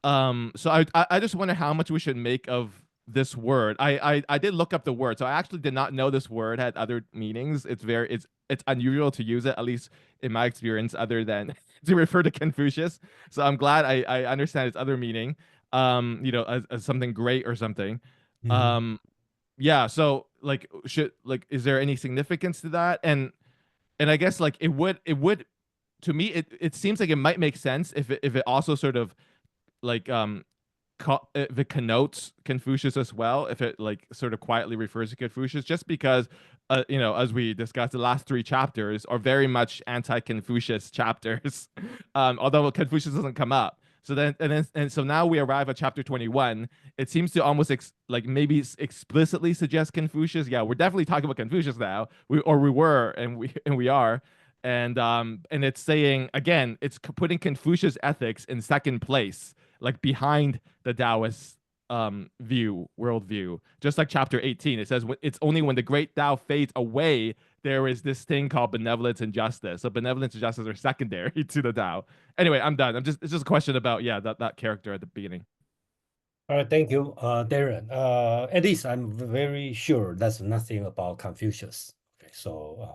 So I just wonder how much we should make of this word. I did look up the word, so I actually did not know this word had other meanings. It's unusual to use it, at least in my experience, other than to refer to Confucius. So I'm glad I understand its other meaning. As something great or something. Yeah. So like, is there any significance to that? And I guess like it would to me it seems like it might make sense if it also sort of like if it connotes Confucius as well, if it like sort of quietly refers to Confucius, just because as we discussed, the last three chapters are very much anti-Confucius chapters, although Confucius doesn't come up. So so now we arrive at chapter 21. It seems to almost like maybe explicitly suggest Confucius. Yeah, we're definitely talking about Confucius now. We were, and we are. And it's saying again, it's putting Confucius ethics in second place, like behind the Taoist worldview. Just like chapter 18, it says it's only when the great Tao fades away there is this thing called benevolence and justice. So benevolence and justice are secondary to the Tao. Anyway, I'm done. It's just a question about that character at the beginning. All right, thank you, Darren. At least I'm very sure that's nothing about Confucius. Okay, so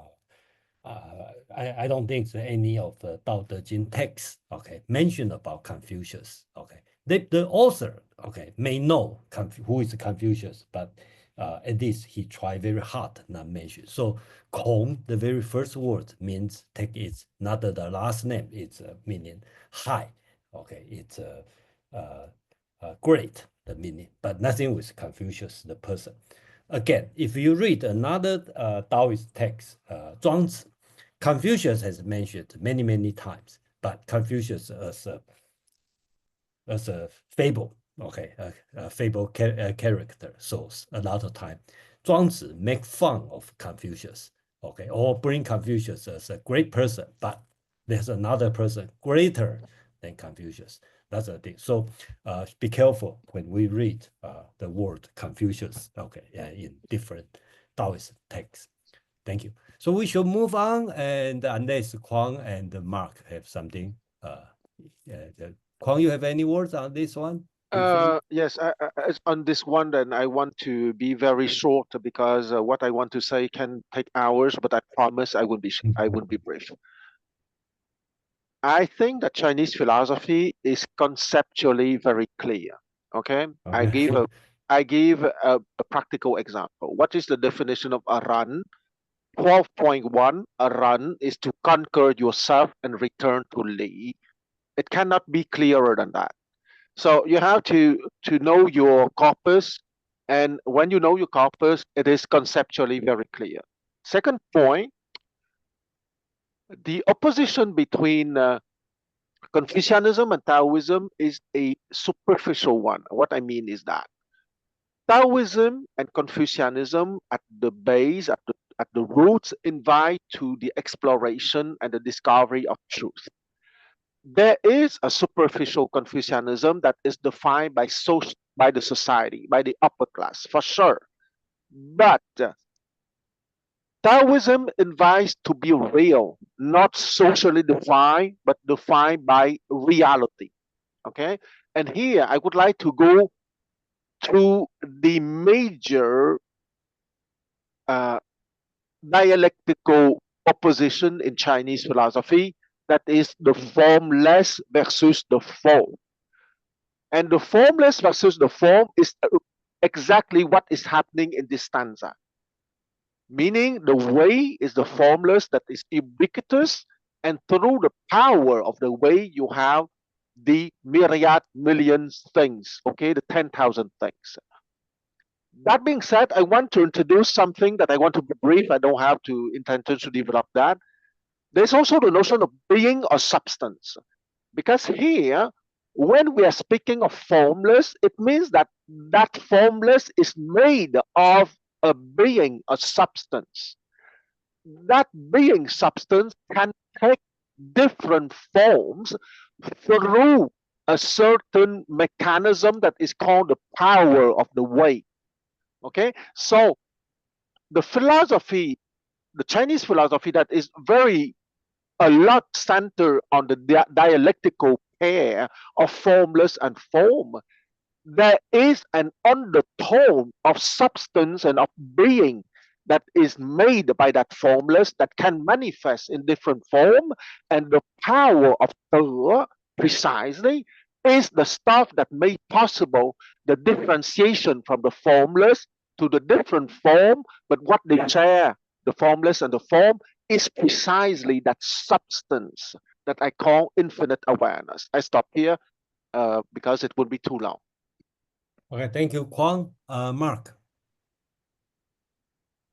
I don't think that any of the Dao De Jing texts, okay, mention about Confucius. Okay, the author, okay, may know who is Confucius, but at least he tried very hard not mention. So Kong, the very first word means take it's not the last name. It's meaning high. Okay, it's great, the meaning, but nothing with Confucius, the person. Again, if you read another Taoist text, Zhuangzi, Confucius has mentioned many, many times, but Confucius as a fable, okay, a fable character, so a lot of time. Zhuangzi make fun of Confucius, okay, or bring Confucius as a great person, but there's another person greater than Confucius. That's the thing. So be careful when we read the word Confucius, okay, in different Taoist texts. Thank you. So we should move on, and unless Kwang and Mark have something. Kwang, you have any words on this one? Yes, on this one, then I want to be very short because what I want to say can take hours, but I promise I will be brief. I think that Chinese philosophy is conceptually very clear. Okay, I give a practical example. What is the definition of a run? 12.1, a run is to conquer yourself and return to Li. It cannot be clearer than that. So you have to know your corpus, and when you know your corpus, it is conceptually very clear. Second point, the opposition between Confucianism and Taoism is a superficial one. What I mean is that Taoism and Confucianism at the base, at the roots, invite to the exploration and the discovery of truth. There is a superficial Confucianism that is defined by the society, by the upper class, for sure. But Taoism invites to be real, not socially defined, but defined by reality. Okay? And here I would like to go through the major dialectical opposition in Chinese philosophy, that is the formless versus the form. And the formless versus the form is exactly what is happening in this stanza. Meaning the way is the formless that is ubiquitous, and through the power of the way you have the myriad millions things, okay, the 10,000 things. That being said, I want to introduce something that I want to be brief. I don't have to intention to develop that. There's also the notion of being or substance. Because here, when we are speaking of formless, it means that that formless is made of a being, a substance. that being substance can take different forms through a certain mechanism that is called the power of the way. Okay, so the philosophy, the Chinese philosophy, that is very a lot centered on the dialectical pair of formless and form. There is an undertone of substance and of being that is made by that formless that can manifest in different form, and the power of Te precisely is the stuff that made possible the differentiation from the formless to the different form, but what they share, the formless and the form, is precisely that substance that I call infinite awareness. I stop here because it would be too long. Okay, thank you, Kwang. Mark,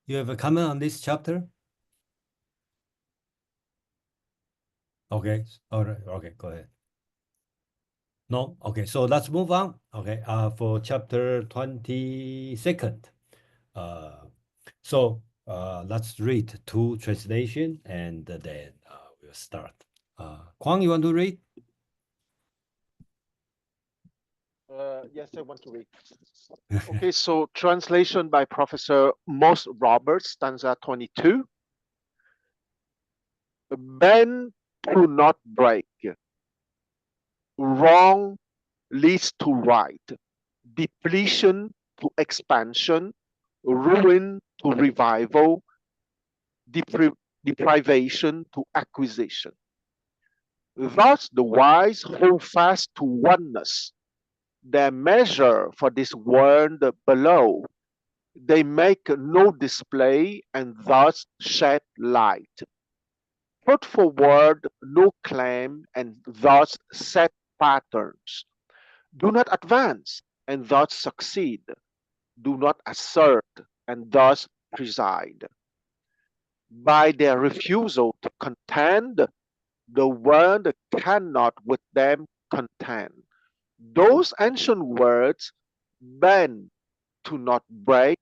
you have a comment on this chapter? Okay, all right, okay, go ahead. No, okay, so let's move on. Okay, for chapter 22nd. So let's read two translation and then we'll start. Kwang, you want to read? Yes, I want to read. Okay, so translation by Professor Moss Roberts, stanza 22. Bend to not break. Wrong leads to right. Depletion to expansion. Ruin to revival. Deprivation to acquisition. Thus, the wise hold fast to oneness. Their measure for this world below. They make no display and thus shed light. Put forward no claim and thus set patterns. Do not advance and thus succeed. Do not assert and thus preside. By their refusal to contend, the world cannot with them contend. Those ancient words, bend to not break,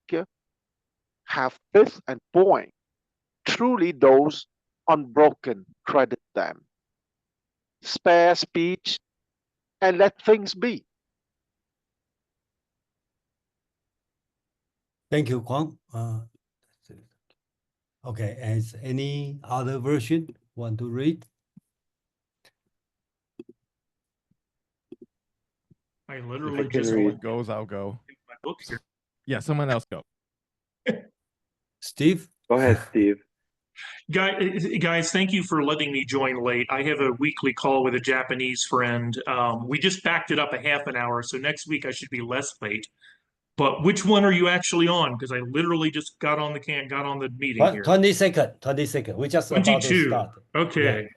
have pith and point. Truly those unbroken credit them. Spare speech and let things be. Thank you, Kwang. Okay, as any other version want to read? I literally if just someone goes, I'll go. My book here. Yeah, someone else go. Steve? Go ahead, Steve. Guys, thank you for letting me join late. I have a weekly call with a Japanese friend. We just backed it up a half an hour, so next week I should be less late. But which one are you actually on? Because I literally just got on the meeting here. 22nd, 22nd. We just about to 22. start. Okay. Yeah.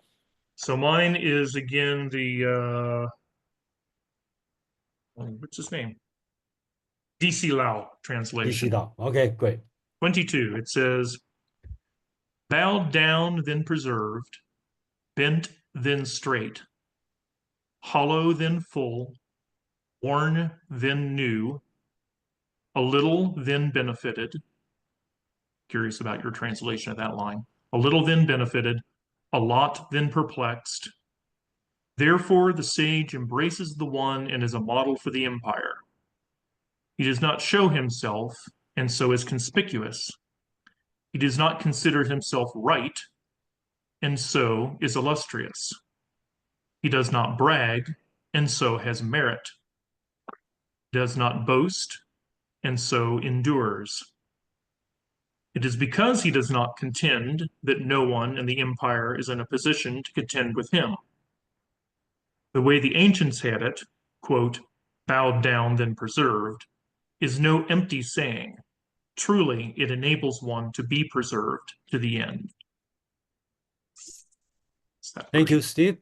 So mine is again the what's his name? DC Lau translation. DC. Okay, great. 22. It says, bowed down, then preserved, bent, then straight, hollow, then full, worn, then new, a little, then benefited. Curious about your translation of that line. A little, then benefited, a lot, then perplexed. Therefore, the sage embraces the one and is a model for the empire. He does not show himself, and so is conspicuous. He does not consider himself right, and so is illustrious. He does not brag, and so has merit. He does not boast, and so endures. It is because he does not contend that no one in the empire is in a position to contend with him. The way the ancients had it, quote, bowed down then preserved, is no empty saying. Truly, it enables one to be preserved to the end. Thank you, Steve.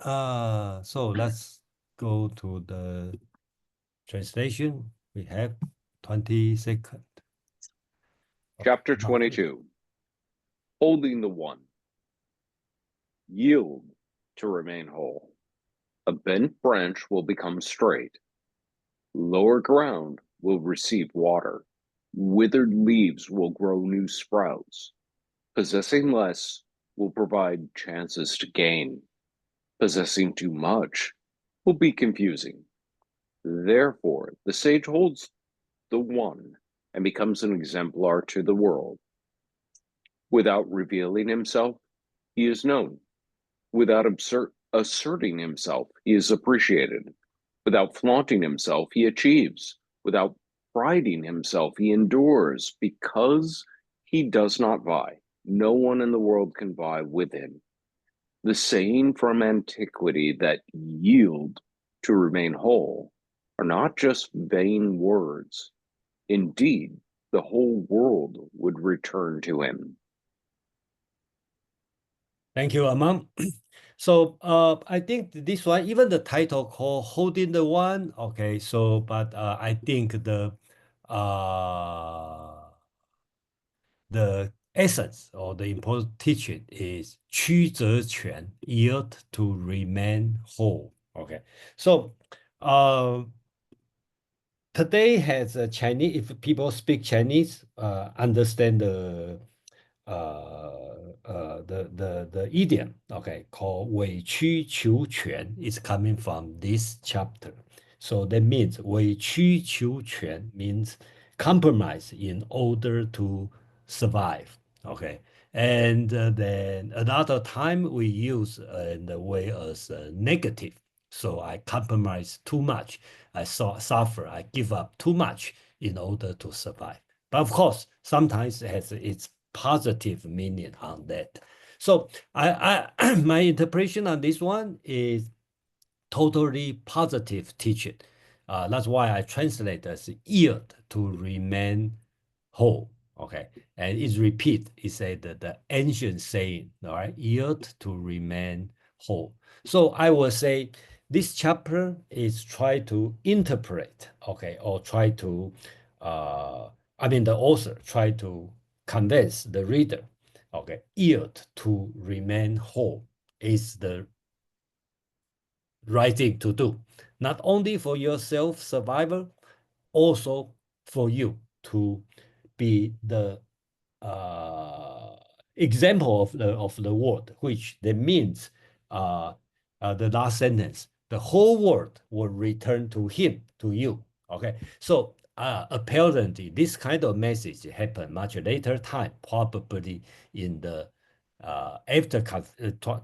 So let's go to the translation. We have 22nd. Chapter 22. Holding the one. Yield to remain whole. A bent branch will become straight. Lower ground will receive water. Withered leaves will grow new sprouts. Possessing less will provide chances to gain. Possessing too much will be confusing. Therefore, the sage holds the one and becomes an exemplar to the world. Without revealing himself, he is known. Without asserting himself, he is appreciated. Without flaunting himself, he achieves. Without priding himself, he endures. Because he does not vie, no one in the world can vie with him. The saying from antiquity that yield to remain whole are not just vain words. Indeed, the whole world would return to him. Thank you, Amam. So I think this one, even the title called Holding the One, okay, so but I think the essence or the important teaching is 曲则全, yield to remain whole. Okay, so today has a Chinese, if people speak Chinese, understand the idiom, okay, called 委曲求全 is coming from this chapter. So that means 委曲求全 means compromise in order to survive. Okay. And then another time we use in the way as negative. So I compromise too much. I suffer. I give up too much in order to survive. But of course, sometimes it has its positive meaning on that. So I my interpretation on this one is totally positive teaching. That's why I translate as yield to remain whole. Okay, and it's repeat. It said that the ancient saying, all right, yield to remain whole. So I will say this chapter is try to interpret, okay, or try to, the author try to convince the reader, okay, yield to remain whole is the right thing to do, not only for your self survival, also for you to be the example of the world, which that means the last sentence, the whole world will return to him, to you. Okay, so apparently this kind of message happened much later time, probably in the after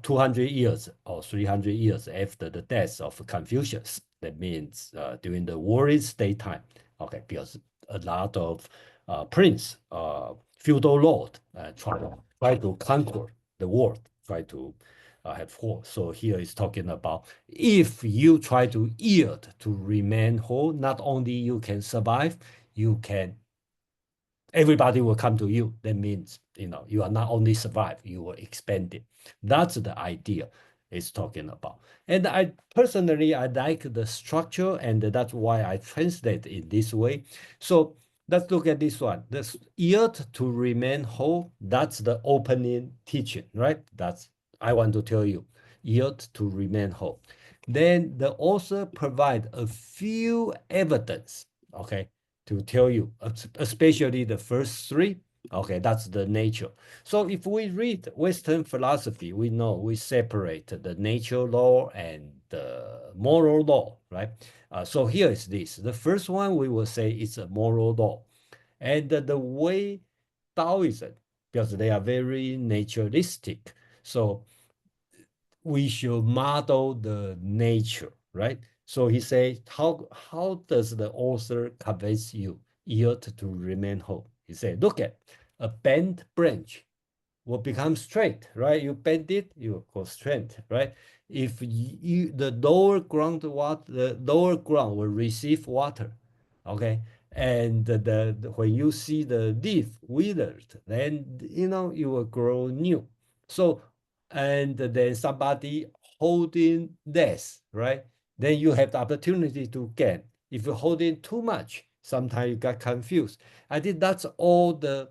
200 years or 300 years after the death of Confucius. That means during the warring state time. Okay, because a lot of prince, feudal lord, try to conquer the world, try to have war. So here is talking about if you try to yield to remain whole, not only you can survive, you can everybody will come to you. That means, you are not only survive, you will expand it. That's the idea it's talking about. And I personally, I like the structure, and that's why I translate it this way. So let's look at this one. This yield to remain whole, that's the opening teaching, right? That's, I want to tell you, yield to remain whole. Then the author provide a few evidence, okay, to tell you, especially the first three. Okay, that's the nature. So if we read Western philosophy, we know we separate the natural law and the moral law, right? So here is this. The first one we will say is a moral law. And the way Taoism, because they are very naturalistic, so we should model the nature, right? So he says, how does the author convince you yield to remain whole? He said, look at a bent branch will become straight, right? You bend it, you go straight, right? If the lower ground will receive water, okay? And when you see the leaf withered, then you will grow new. So, and then somebody holding less, right? Then you have the opportunity to gain. If you're holding too much, sometimes you got confused. I think that's all the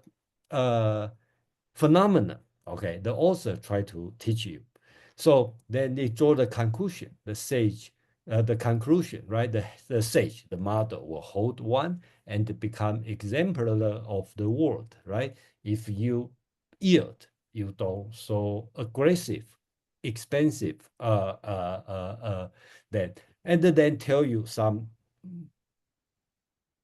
phenomena, okay, the author try to teach you. So then they draw the conclusion, the sage, the conclusion, right? The sage, the model will hold one and become exemplar of the world, right? If you yield. You don't so aggressive, expensive. That and then tell you some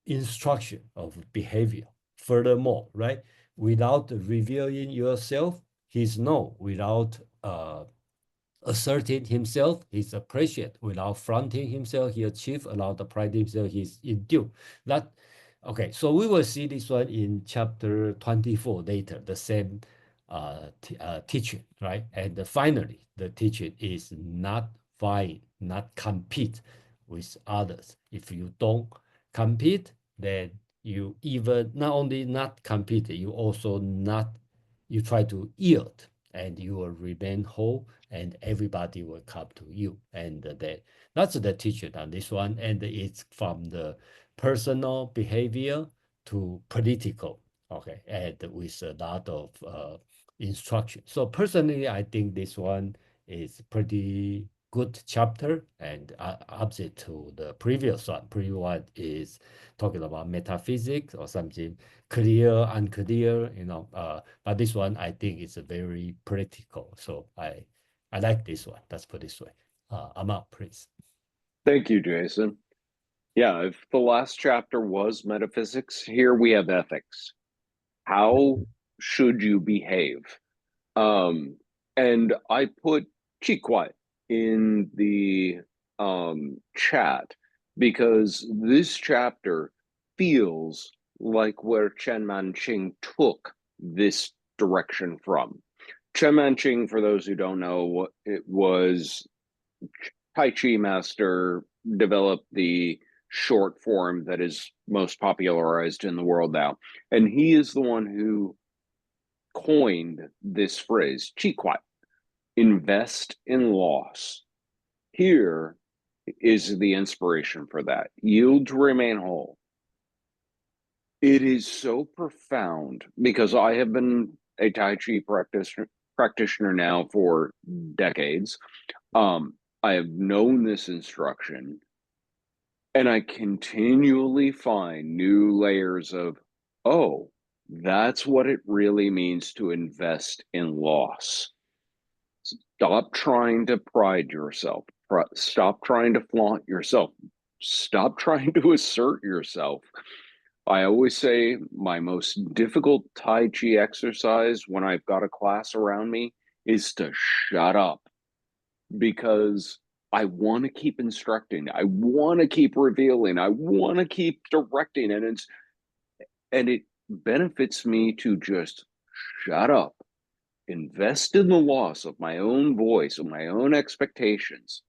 instruction of behavior. Furthermore, right, without revealing yourself, he's no. Without asserting himself, he's appreciate. Without fronting himself, he achieve. Without the pride himself, he's endure. That okay. So we will see this one in chapter 24 later. The same teaching, right? And finally, the teaching is not fight, not compete with others. If you don't compete, then you even not only not compete, you also not you try to yield, and you will remain whole, and everybody will come to you. And that's the teaching on this one, and it's from the personal behavior to political. Okay, and with a lot of instruction. So personally, I think this one is pretty good chapter, and opposite to the previous one. Previous one is talking about metaphysics or something clear, unclear, but this one I think is very practical. So I like this one. Let's put it this way. Amal, please. Thank you, Jason. Yeah, if the last chapter was metaphysics, here we have ethics. How should you behave? And I put Chikwai in the chat because this chapter feels like where Chen Manqing took this direction from. Chen Manqing, for those who don't know, it was Tai Chi master, developed the short form that is most popularized in the world now. And he is the one who coined this phrase, Chi Kuai, invest in loss. Here is the inspiration for that. Yield to remain whole. It is so profound because I have been a Tai Chi practitioner now for decades. I have known this instruction, and I continually find new layers of, oh, that's what it really means to invest in loss. Stop trying to pride yourself. Stop trying to flaunt yourself. Stop trying to assert yourself. I always say my most difficult Tai Chi exercise when I've got a class around me is to shut up, because I want to keep instructing. I want to keep revealing. I want to keep directing. And it benefits me to just shut up, invest in the loss of my own voice, of my own expectations.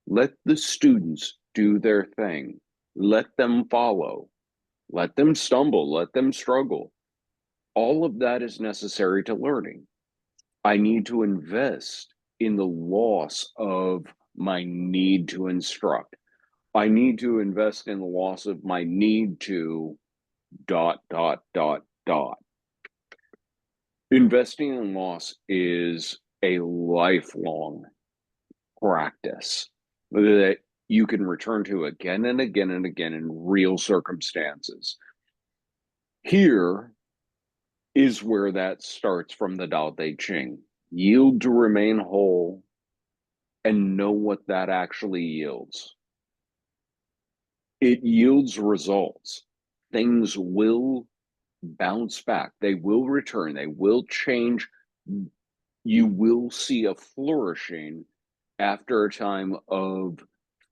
Let the students do their thing. Let them follow. Let them stumble. Let them struggle. All of that is necessary to learning. I need to invest in the loss of my need to instruct. I need to invest in the loss of my need to ... Investing in loss is a lifelong practice that you can return to again and again and again in real circumstances. Here is where that starts from the Dao De Jing. Yield to remain whole, and know what that actually yields. It yields results. Things will bounce back. They will return. They will change. You will see a flourishing after a time of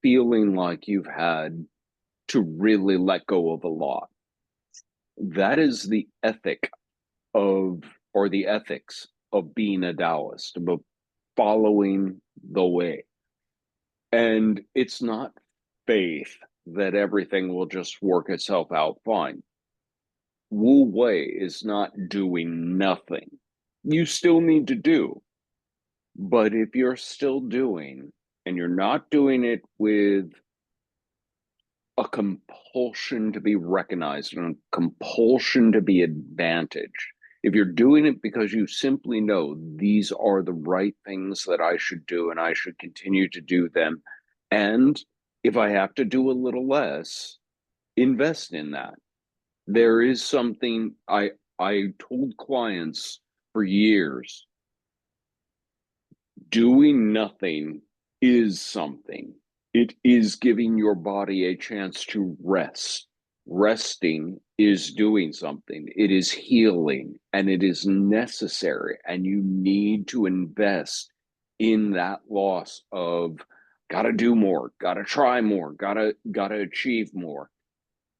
feeling like you've had to really let go of a lot. That is the ethic of, or the ethics of being a Taoist, about following the way. And it's not faith that everything will just work itself out fine. Wu Wei is not doing nothing. You still need to do. But if you're still doing, and you're not doing it with a compulsion to be recognized and a compulsion to be advantaged, if you're doing it because you simply know these are the right things that I should do and I should continue to do them, and if I have to do a little less, invest in that. There is something I told clients for years. Doing nothing is something. It is giving your body a chance to rest. Resting is doing something. It is healing, and it is necessary. And you need to invest in that loss of gotta do more, gotta try more, gotta achieve more.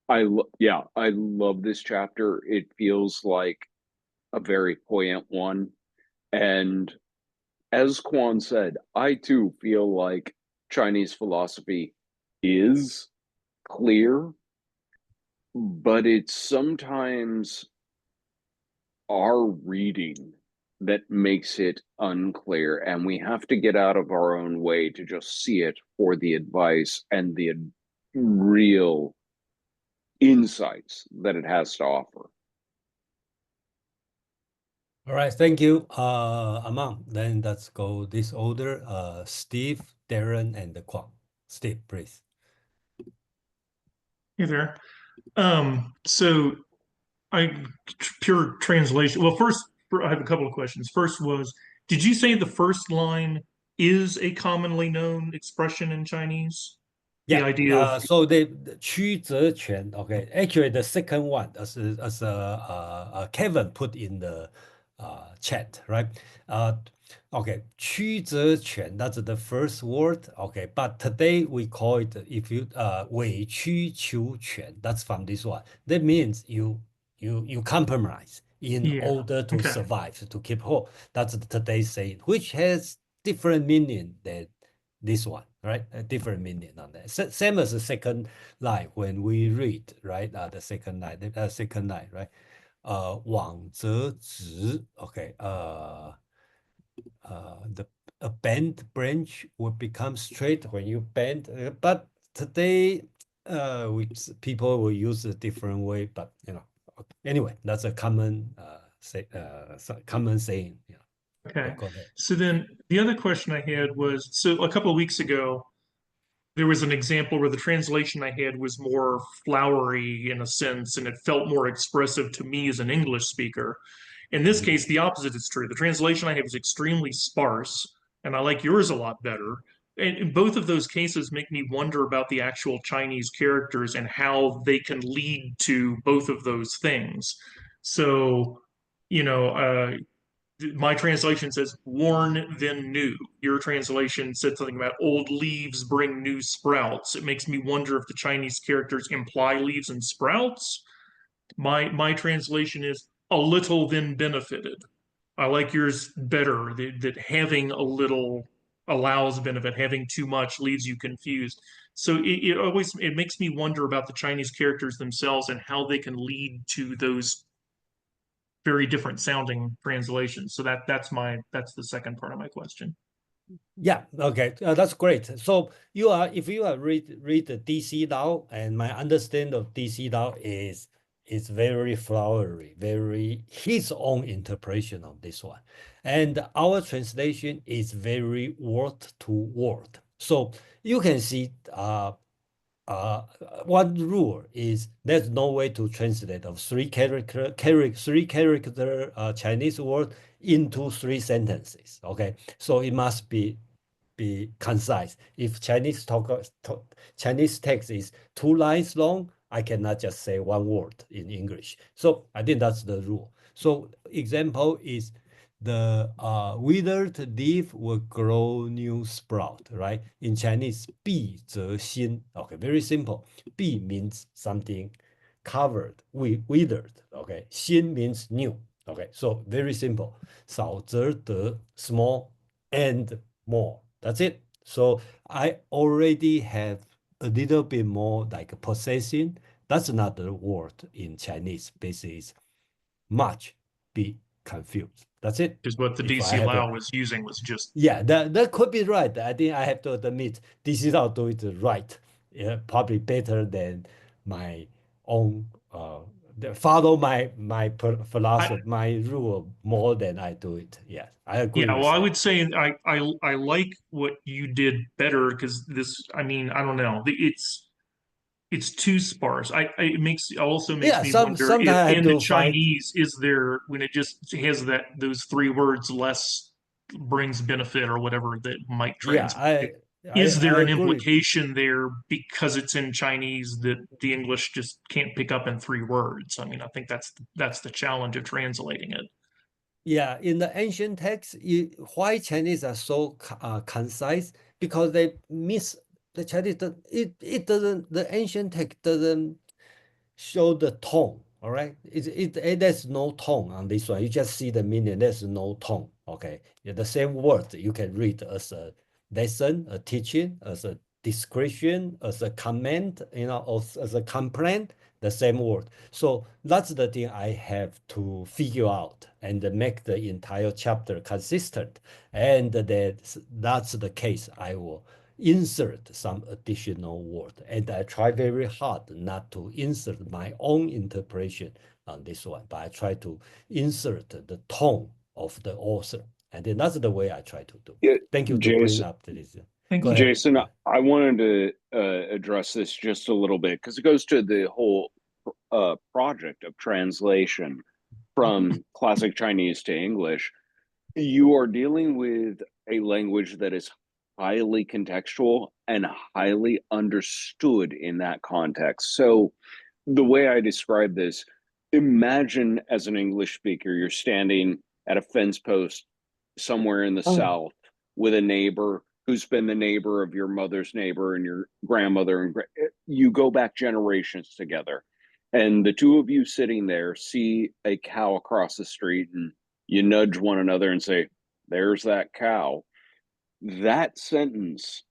I love this chapter. It feels like a very poignant one. And as Quan said, I too feel like Chinese philosophy is clear, but it's sometimes our reading that makes it unclear. And we have to get out of our own way to just see it for the advice and the real insights that it has to offer. All right, thank you, Amang. Then let's go this order. Steve, Darren, and Kwang. Steve, please. Hey there. So pure translation. Well, first, I have a couple of questions. First was, did you say the first line is a commonly known expression in Chinese? The Yeah, idea of so the 曲折权, okay, actually the second one, as Kevin put in the chat, right? Okay, 曲折权, that's the first word, okay, but today we call it, if you 委曲求全, that's from this one. That means you compromise in yeah. order to Okay. survive, to keep whole. That's today's saying, which has different meaning than this one, right? A different meaning on that. Same as the second line when we read, right? The second line, right? 往则直, okay. The a bent branch will become straight when you bend, but today, people will use a different way. But anyway, that's a common common saying. Yeah. Okay. Go ahead. So then the other question I had was, so a couple of weeks ago, there was an example where the translation I had was more flowery in a sense, and it felt more expressive to me as an English speaker. In this case, the opposite is true. The translation I have is extremely sparse, and I like yours a lot better. And both of those cases make me wonder about the actual Chinese characters and how they can lead to both of those things. So, my translation says worn then new. Your translation said something about old leaves bring new sprouts. It makes me wonder if the Chinese characters imply leaves and sprouts. My translation is a little then benefited. I like yours better, that having a little allows benefit, having too much leaves you confused. So it makes me wonder about the Chinese characters themselves and how they can lead to those very different sounding translations. So that's the second part of my question. Yeah, okay, that's great. So if you are read the DC Dao, and my understanding of DC Dao is very flowery, very his own interpretation of this one, and our translation is very word to word. So you can see, one rule is there's no way to translate of three character Chinese word into 3 sentences. Okay, so it must be concise. If Chinese text is 2 lines long, I cannot just say one word in English. So I think that's the rule. So example is the withered leaf will grow new sprout, right? In Chinese, 闭则新. Okay, very simple. 闭 means something covered, withered. Okay, 新 means new. Okay, so very simple. 少则得, small, and more. That's it. So I already have a little bit more like possessing. That's another word in Chinese. Basically, is much, be confused. That's it. Is what the If I DC have Lao was using was just yeah, that could be right. I think I have to admit this is how do it right. Yeah, probably better than my own follow my philosophy, my rule more than I do it. Yes, I agree yeah. with Well, I that. would say I like what you did better because this. I mean, I don't know. it's too sparse. It also makes Yeah, me wonder sometimes if I have in the to find. Chinese, is there, when it just has those three words, less brings benefit or whatever that might Yeah, translate. I Is there an agree. implication there because it's in Chinese that the English just can't pick up in three words? I mean, I think that's the challenge of translating it. Yeah, in the ancient text, why Chinese are so concise? Because they miss the Chinese. It doesn't. The ancient text doesn't show the tone. All right, there's no tone on this one. You just see the meaning. There's no tone. Okay, yeah, the same word you can read as a lesson, a teaching, as a description, as a comment. Or as a complaint. The same word. So that's the thing I have to figure out and make the entire chapter consistent. And that's the case. I will insert some additional word. And I try very hard not to insert my own interpretation on this one, but I try to insert the tone of the author. And then that's the way I try to do. Yeah, Thank you to bring Jason. up this. Thank Go you. ahead. Jason, I wanted to address this just a little bit because it goes to the whole project of translation from classic Chinese to English. You are dealing with a language that is highly contextual and highly understood in that context. So, the way I describe this, imagine as an English speaker, you're standing at a fence post somewhere in the South with a neighbor who's been the neighbor of your mother's neighbor and your grandmother, and you go back generations together. And the two of you sitting there see a cow across the street, and you nudge one another and say, "There's that cow." That sentence,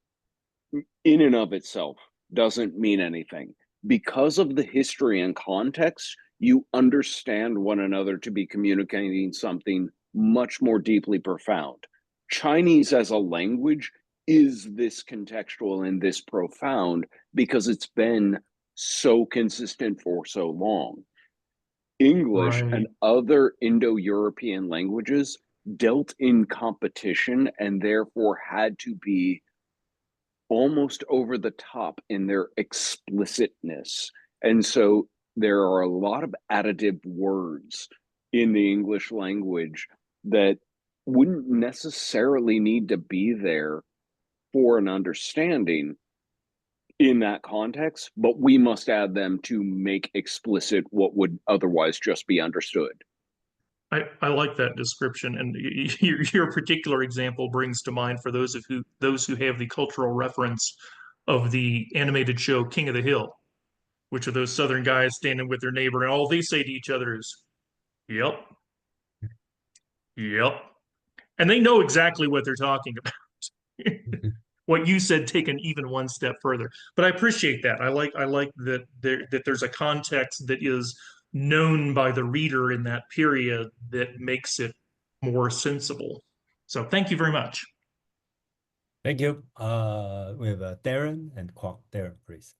in and of itself, doesn't mean anything. Because of the history and context, you understand one another to be communicating something much more deeply profound. Chinese as a language is this contextual and this profound because it's been so consistent for so long. English Right. and other Indo-European languages dealt in competition and therefore had to be almost over the top in their explicitness. And so there are a lot of additive words in the English language that wouldn't necessarily need to be there for an understanding in that context, but we must add them to make explicit what would otherwise just be understood. I like that description, and your particular example brings to mind, for those who have the cultural reference of the animated show King of the Hill, which are those Southern guys standing with their neighbor, and all they say to each other is, "Yep, yep," and they know exactly what they're talking about. What you said taken even one step further, but I appreciate that. I like that there's a context that is known by the reader in that period that makes it more sensible. So thank you very much. Thank you. We have Darren and Kwok. Darren, please.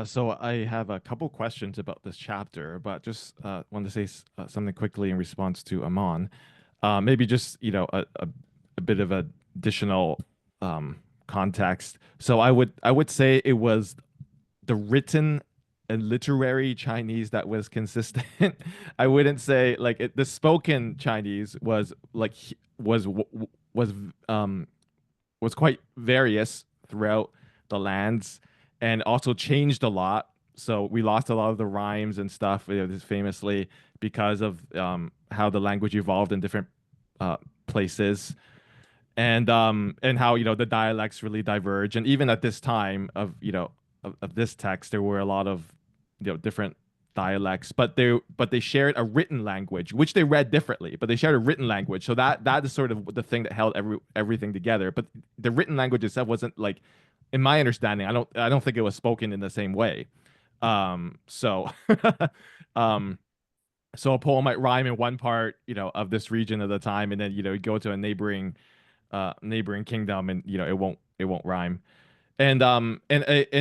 So I have a couple questions about this chapter, but just want to say something quickly in response to Aman. Maybe just a bit of additional context. So I would say it was the written and literary Chinese that was consistent. I wouldn't say the spoken Chinese was was quite various throughout the lands and also changed a lot. So we lost a lot of the rhymes and stuff, famously because of how the language evolved in different places, and how the dialects really diverge. And even at this time of of this text, there were a lot of different dialects, but they shared a written language, which they read differently, but they shared a written language. So that is sort of the thing that held everything together. But the written language itself wasn't, like, in my understanding, I don't think it was spoken in the same way. So so a poem might rhyme in one part of this region at the time, and then you go to a neighboring kingdom, and it won't rhyme. And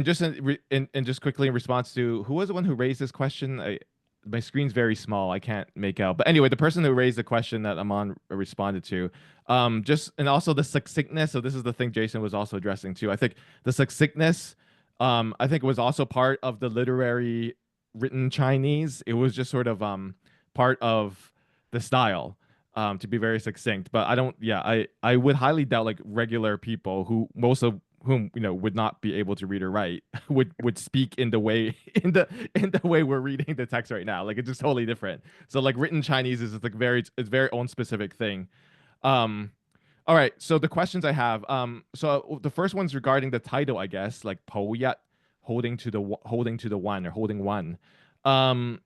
just quickly in response to who was the one who raised this question, my screen's very small, I can't make out. But anyway, the person who raised the question that Aman responded to, and also the succinctness. So this is the thing Jason was also addressing too. I think the succinctness I think it was also part of the literary written Chinese. It was just sort of part of the style, to be very succinct. But I don't, yeah, I would highly doubt like regular people who most of whom would not be able to read or write would speak in the way in the way we're reading the text right now. Like it's just totally different. So like written Chinese is like it's very own specific thing. Um, all right, so the questions I have, so the first one's regarding the title, I guess, like Po Yat, holding to the one or holding one. I'm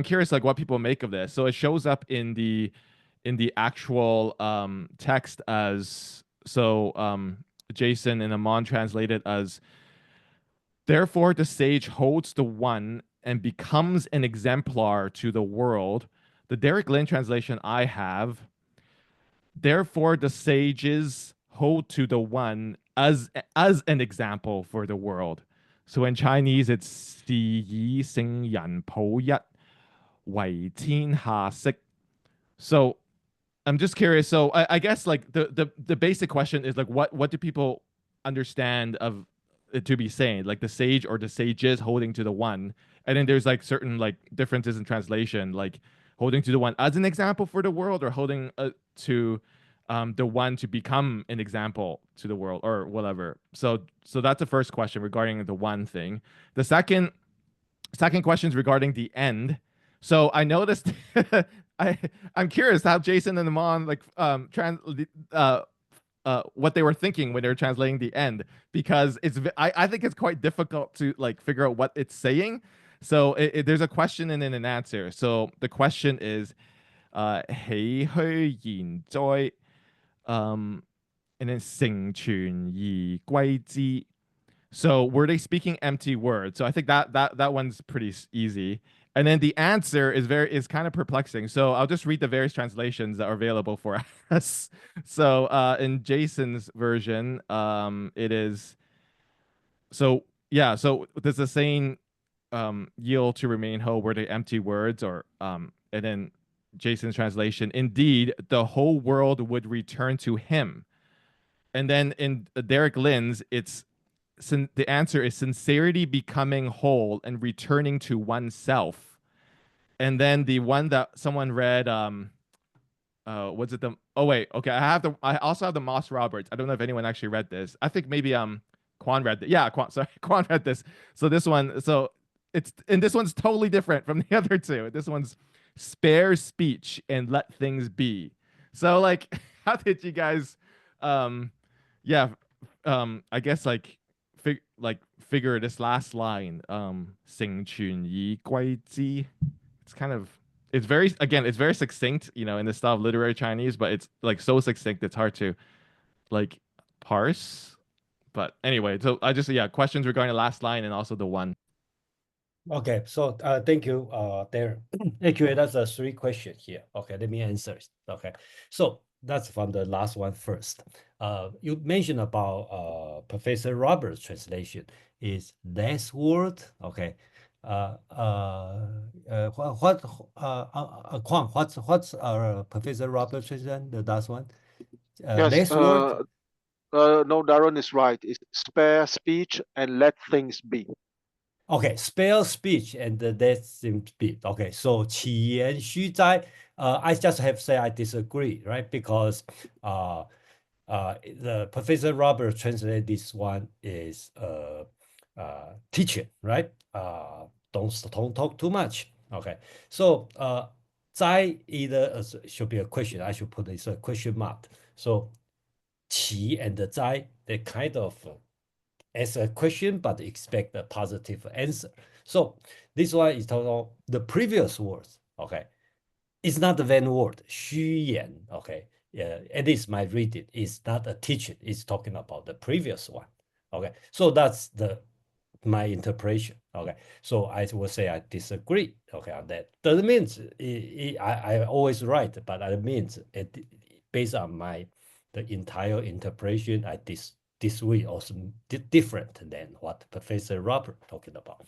curious, like what people make of this. So it shows up in the actual text as Jason and Amon translated as, therefore the sage holds the one and becomes an exemplar to the world. The Derek Lin translation I have, therefore, the sages hold to the one as an example for the world. So in Chinese, it's 是以聖人抱一，為天下式. So I'm just curious. So I guess like the basic question is like what do people understand of it to be saying? Like the sage or the sages holding to the one, and then there's like certain like differences in translation, like holding to the one as an example for the world, or holding to the one to become an example to the world, or whatever. So that's the first question regarding the one thing. The second question is regarding the end. So I noticed I'm curious how Jason and Amon like what they were thinking when they were translating the end, because I think it's quite difficult to like figure out what it's saying. So there's a question and then an answer. So the question is 唏噓現哉 and then 成全而歸之. So were they speaking empty words? So I think that one's pretty easy. And then the answer is kind of perplexing. So I'll just read the various translations that are available for us. So in Jason's version, it is so yeah. So there's a saying, yield to remain whole, were they empty words, or and then Jason's translation, indeed, the whole world would return to him. And then in Derek Lin's, the answer is sincerity becoming whole and returning to oneself. And then the one that someone read, what's it? Oh wait, okay. I also have the Moss Roberts. I don't know if anyone actually read this. I think maybe Quan read it. Yeah, Quan read this. So this one, this one's totally different from the other two. This one's spare speech and let things be. So like, how did you guys, yeah, I guess like figure this last line, 成全以歸之. It's kind of, it's very succinct, in the style of literary Chinese, but it's like so succinct it's hard to like parse. But anyway, so questions regarding the last line and also the one. Okay, so thank you, Darren. Actually, that's a three question here. Okay, let me answer. Okay, so that's from the last one first. You mentioned about Professor Roberts' translation is less word. Okay, what's Professor Roberts' translation? The last one, Yes, less word. no, Darren is right. It's spare speech and let things be. Okay, spare speech and let things be. Okay, so 其言虚哉. I just have to say I disagree, right? Because the Professor Robert translated this one is teaching, right? Don't talk too much. Okay, so 哉 either should be a question. I should put this a question mark. So 其 and the 哉, they kind of as a question, but expect a positive answer. So this one is talking about the previous words. Okay, it's not the van word 虚言. Okay, yeah, at least my reading is not a teaching. It's talking about the previous one. Okay, so that's my interpretation. Okay, so I will say I disagree. Okay, on that. Doesn't mean I always right, but it means based on the entire interpretation, I disagree also different than what Professor Robert talking about.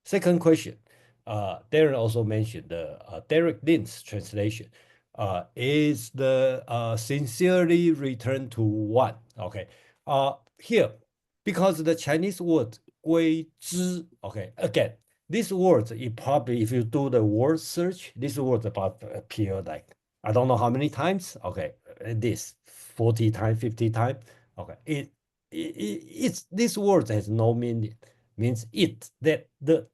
Second question, Darren also mentioned the Derek Lin's translation. Is the sincerely return to one? Okay, here, because the Chinese word 归之. Okay, again, this word, it probably, if you do the word search, this word about appear like, I don't know how many times. Okay, this 40 times, 50 times. Okay, it's this word has no meaning. Means it, that, the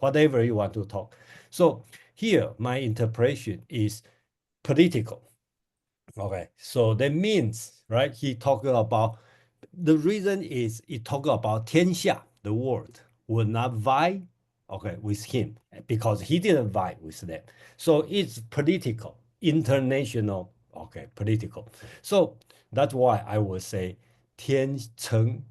whatever you want to talk. So here, my interpretation is political. Okay, so that means, right? He talking about, the reason is he talking about 天下, the world will not vie, okay, with him because he didn't vie with them. So it's political, international, okay, political. So that's why I would say 天成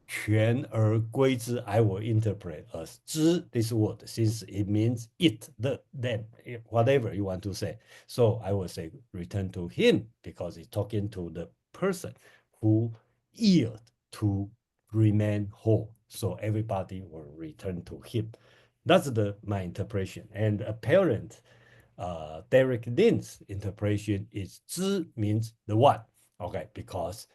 全而归之, I will interpret as 之 this word, since it means it, the, them, whatever you want to say. So I will say return to him because he's talking to the person who yield to remain whole. So everybody will return to him. That's my interpretation. And apparent Derek Lin's interpretation is 知 means the one. Okay, because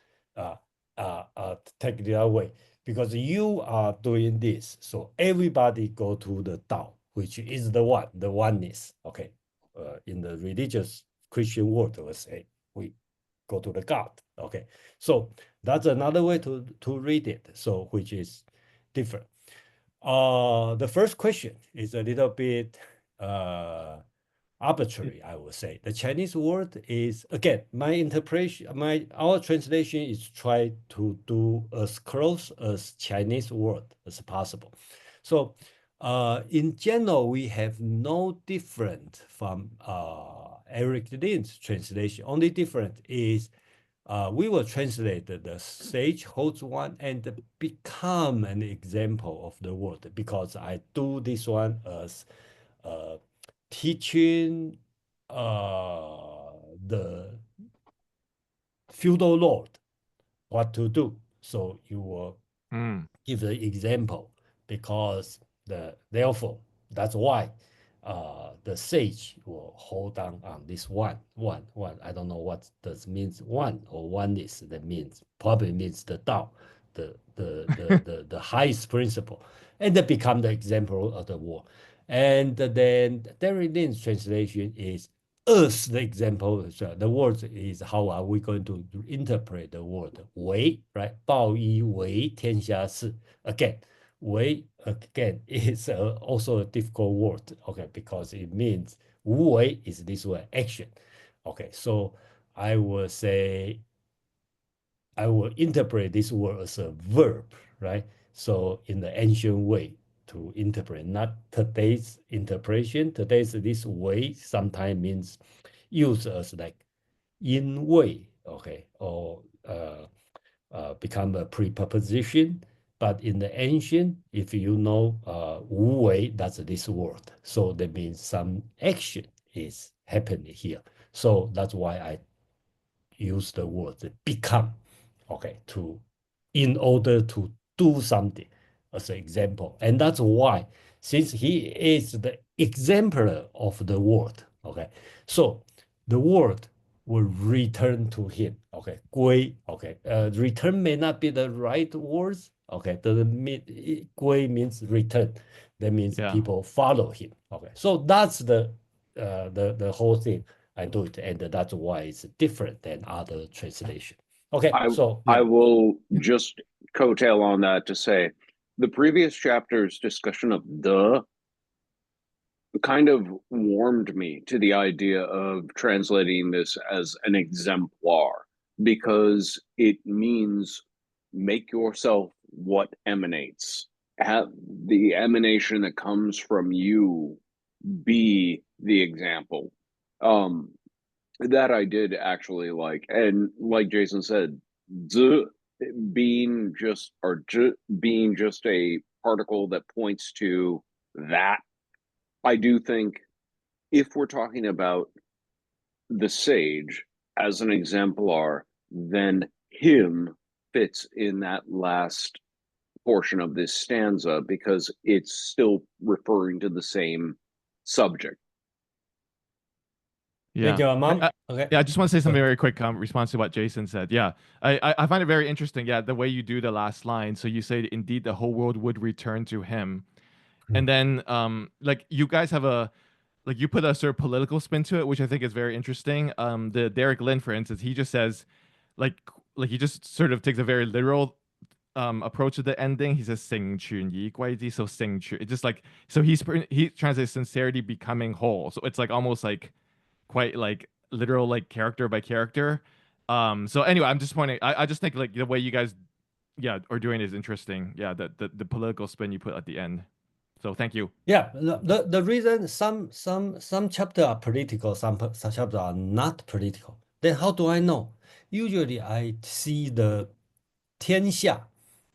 take it away. Because you are doing this, so everybody go to the Tao, which is the one, the oneness. Okay, in the religious Christian world, we say we go to the God. Okay, so that's another way to read it. So which is different. The first question is a little bit arbitrary, I would say. The Chinese word is, again, my interpretation, our translation is try to do as close as Chinese word as possible. So in general, we have no different from Eric Lin's translation. Only different is we will translate the sage holds one and become an example of the word, because I do this one as teaching the feudal lord what to do. So you will give the example, because therefore that's why the sage will hold on this one. I don't know what does means one or oneness. That means probably means the Tao, the highest principle, and that become the example of the world. And then Derek Lin's translation is us the example. So the word is how are we going to interpret the word 为, right? 报以为天下事. Again, 为 again is also a difficult word, okay, because it means 无为 is this way, action. Okay, so I will say, I will interpret this word as a verb, right? So in the ancient way to interpret, not today's interpretation. Today's this way sometimes means used as like 因为, okay, or become a preposition. But in the ancient, if you know 无为, that's this word. So that means some action is happening here. So that's why I use the word become, okay, to in order to do something as an example. And that's why, since he is the exemplar of the word, okay, so the word will return to him. Okay, 归, okay, return may not be the right words. Okay, doesn't mean 归 means return. That means people follow him. Okay, so that's the whole thing. I do it, and that's why it's different than other translation. Okay, so I will just coattail on that to say the previous chapter's discussion of the kind of warmed me to the idea of translating this as an exemplar, because it means make yourself what emanates. Have the emanation that comes from you be the example. That I did actually like, and like Jason said, being just a particle that points to that. I do think if we're talking about the sage as an exemplar, then him fits in that last portion of this stanza because it's still referring to the same subject. Yeah. Thank you, Amam. Okay. Yeah, I just want to say something Good. very quick response to what Jason said. Yeah, I find it very interesting. Yeah, the way you do the last line. So you say, "Indeed, the whole world would return to him," and then like you guys have a like you put a sort of political spin to it, which I think is very interesting. The Derek Lin, for instance, he just says, like he just sort of takes a very literal approach to the ending. He says "sing chun yi guai ji," so sing chun. It's just like so he translates sincerity becoming whole. So it's like almost like quite like literal like character by character. So anyway, I'm just pointing. I just think like the way you guys are doing is interesting. Yeah, the political spin you put at the end. So thank you. Yeah, the reason some chapter are political, some chapter are not political. Then how do I know? Usually I see the 天下,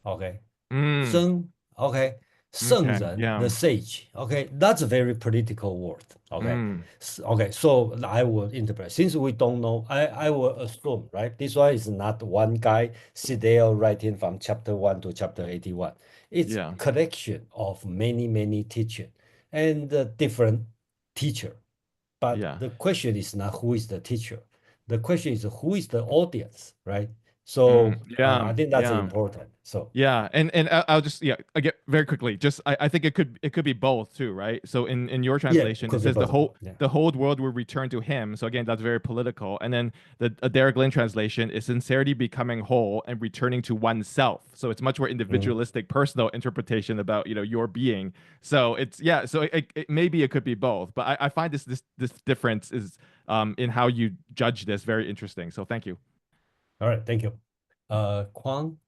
okay, Mm, 僧, okay, okay. 圣人, Yeah. the sage, okay, that's a very political word, okay. Mm, Okay, so I will interpret. Since we don't know, I will assume, right? This one is not one guy sit there writing from chapter 1 to chapter 81. It's yeah. collection of many teachers and different teacher. But Yeah. the question is not who is the teacher. The question is who is the audience, right? So Yeah. I think that's Yeah. important. So Yeah, and I'll just I get very quickly. Just I think it could be both too, right? So in your yeah, translation, it could be says both. Yeah. the whole world will return to him. So again, that's very political. And then the Derek Lin translation is sincerity becoming whole and returning to oneself. So it's much more individualistic, personal interpretation about your being. So it's so maybe it could be both. But I find this difference is in how you judge this very interesting. So thank you. All right. Thank you. Kwang.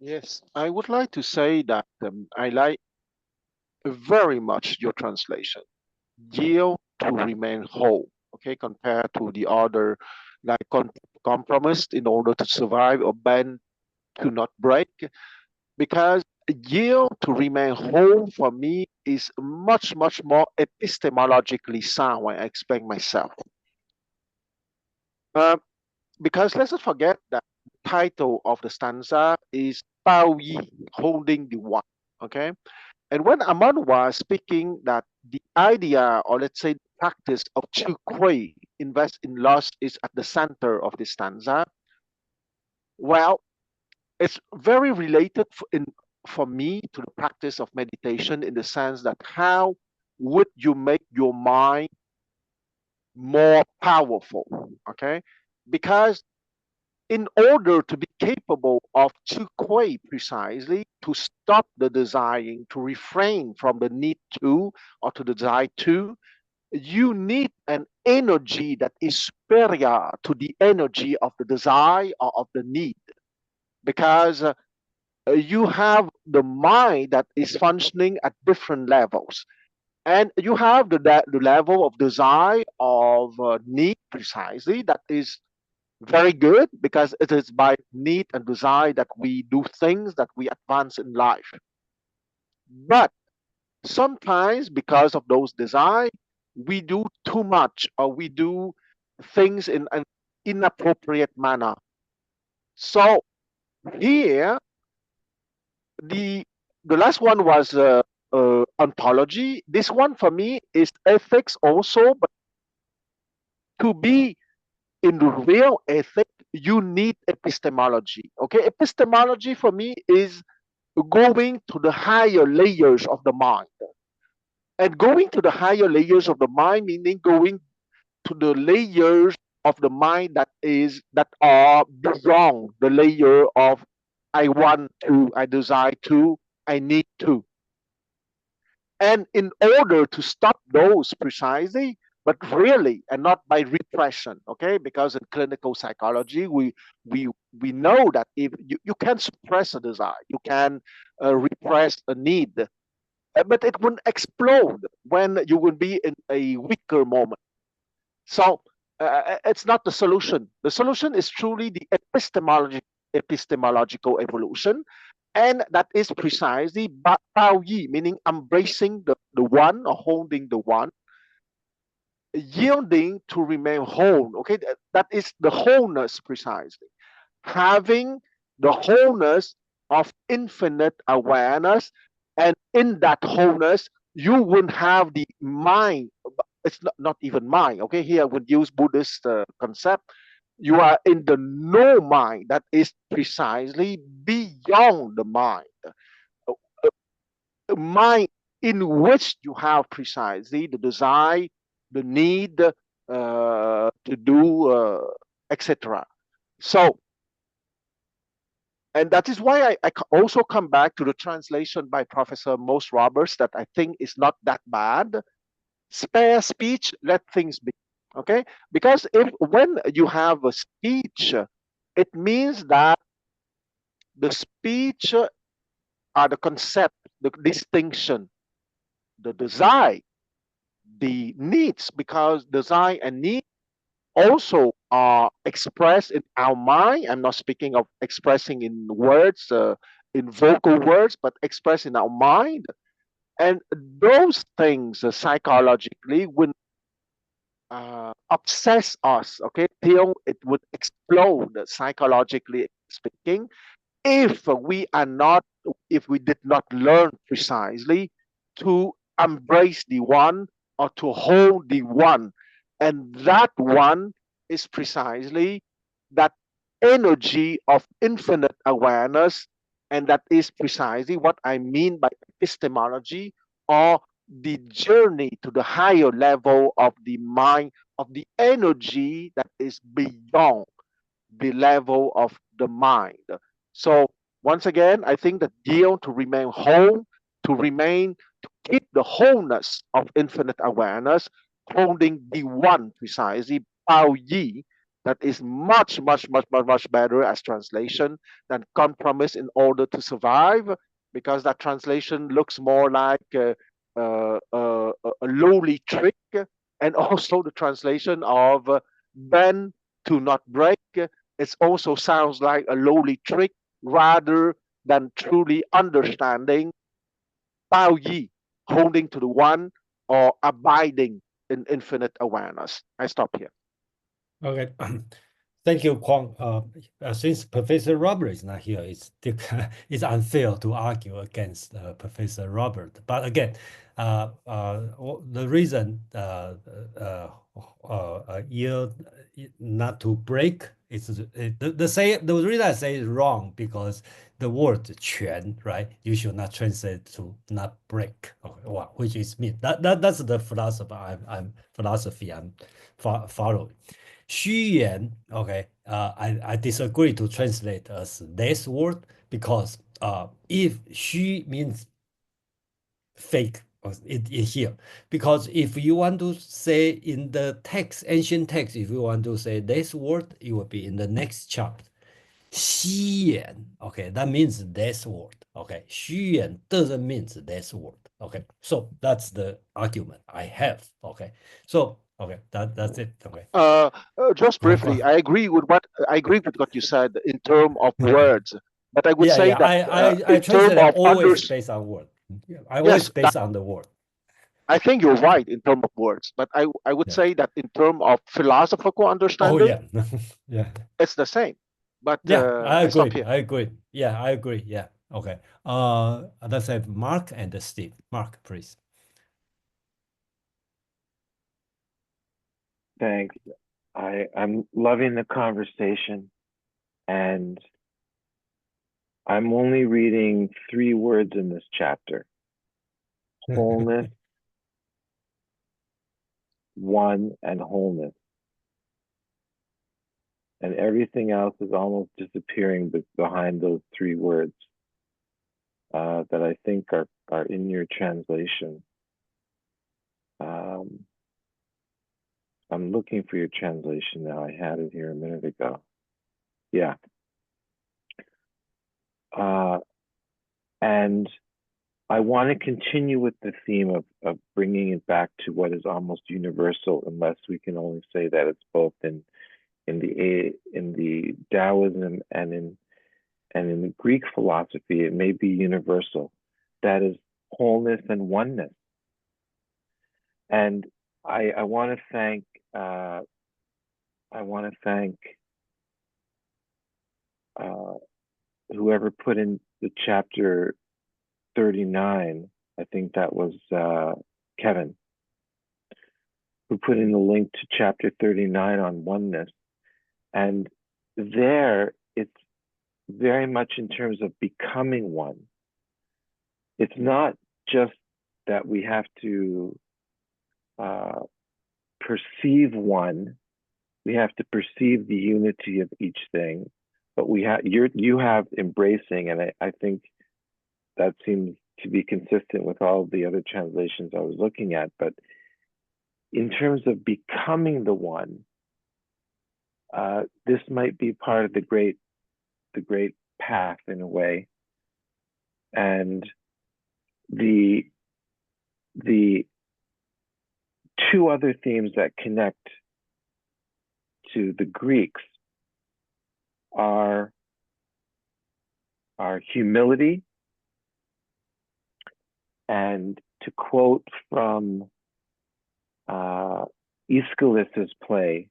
Yes, I would like to say that I like very much your translation. Yield to remain whole, okay, compared to the other, like compromised in order to survive or bend to not break. Because yield to remain whole for me is much more epistemologically sound when I explain myself. Uh, because let's not forget that the title of the stanza is Tao Yi, holding the one. Okay. And when Aman was speaking that the idea, or let's say the practice of Chu Kui, invest in loss, is at the center of the stanza, well, it's very related for me to the practice of meditation in the sense that how would you make your mind more powerful? Okay. Because in order to be capable of to kui precisely, to stop the desiring, to refrain from the need to or to desire to, you need an energy that is superior to the energy of the desire or of the need. Because you have the mind that is functioning at different levels. And you have the level of desire, of need precisely, that is very good because it is by need and desire that we do things, that we advance in life. But sometimes because of those desires, we do too much or we do things in an inappropriate manner. So here, the the last one was ontology. This one for me is ethics also, but to be in the real ethic, you need epistemology. Okay, epistemology for me is going to the higher layers of the mind. And going to the higher layers of the mind, meaning going to the layers of the mind that are beyond the layer of I want to, I desire to, I need to. And in order to stop those precisely, but really, and not by repression, okay? Because in clinical psychology, we know that if you can suppress a desire, you can repress a need, but it will explode when you will be in a weaker moment. So it's not the solution. The solution is truly the epistemological evolution, and that is precisely Bao Yi, meaning embracing the one or holding the one, yielding to remain whole. Okay, that is the wholeness precisely. Having the wholeness of infinite awareness, and in that wholeness, you wouldn't have the mind it's not even mind. Okay, here I would use Buddhist concept. You are in the no mind that is precisely beyond the mind. A mind in which you have precisely the desire, the need to do, etc. So, and that is why I also come back to the translation by Professor Mose Roberts that I think is not that bad. Spare speech, let things be. Okay, because if when you have a speech, it means that the speech are the concept, the distinction, the desire, the needs, because desire and need also are expressed in our mind. I'm not speaking of expressing in words, in vocal words, but expressed in our mind. And those things psychologically will obsess us, okay, till it would explode psychologically speaking, if we are not, if we did not learn precisely to embrace the one or to hold the one. And that one is precisely that energy of infinite awareness. And that is precisely what I mean by epistemology, or the journey to the higher level of the mind, of the energy that is beyond the level of the mind. So once again, I think that deal to remain whole, to keep the wholeness of infinite awareness, holding the one precisely, Pao Yi, that is much, much, much, much, much better as translation than compromise in order to survive, because that translation looks more like a lowly trick, and also the translation of bend to not break, it also sounds like a lowly trick rather than truly understanding Tao Yi, holding to the one or abiding in infinite awareness. I stop here. Okay. Thank you, Kwong. Since Professor Robert is not here, it's unfair to argue against Professor Robert. But again, the reason year not to break is the reason I say is wrong, because the word 全, right? You should not translate to not break. Okay, well, which is mean that's the philosophy I'm following. 虚言, okay, I disagree to translate as this word, because if 虚means fake, it here, because if you want to say in the text, ancient text, if you want to say this word, it will be in the next chapter. 虚言, okay, that means this word. Okay, 虚言 doesn't mean this word. Okay, so that's the argument I have. Okay, so okay, that's it. Okay. Just briefly, I agree with what you said in terms of words, but I would say yeah. that I in terms translate of always based on word. Yeah, I always yes, based on the word. I think you're right in terms of words, but I would Yeah. say that in terms of philosophical Oh understanding, yeah, yeah, it's the same. But yeah. I I stop agree. here. I agree. Yeah, I agree. Yeah. Okay. Let's have Mark and Steve. Mark, please. Thanks. I'm loving the conversation, and I'm only reading 3 words in this chapter: wholeness, one, and wholeness. And everything else is almost disappearing behind those 3 words that I think are in your translation. I'm looking for your translation now. I had it here a minute ago. Yeah. And I want to continue with the theme of bringing it back to what is almost universal, unless we can only say that it's both in the Taoism and in the Greek philosophy. It may be universal. That is wholeness and oneness. And I want to thank whoever put in the chapter 39. I think that was Kevin. who put in the link to chapter 39 on oneness. And there it's very much in terms of becoming one. It's not just that we have to perceive one. We have to perceive the unity of each thing. But you have embracing, and I think that seems to be consistent with all the other translations I was looking at. But in terms of becoming the one, this might be part of the great path in a way. And the two other themes that connect to the Greeks are humility, and to quote from Aeschylus's play,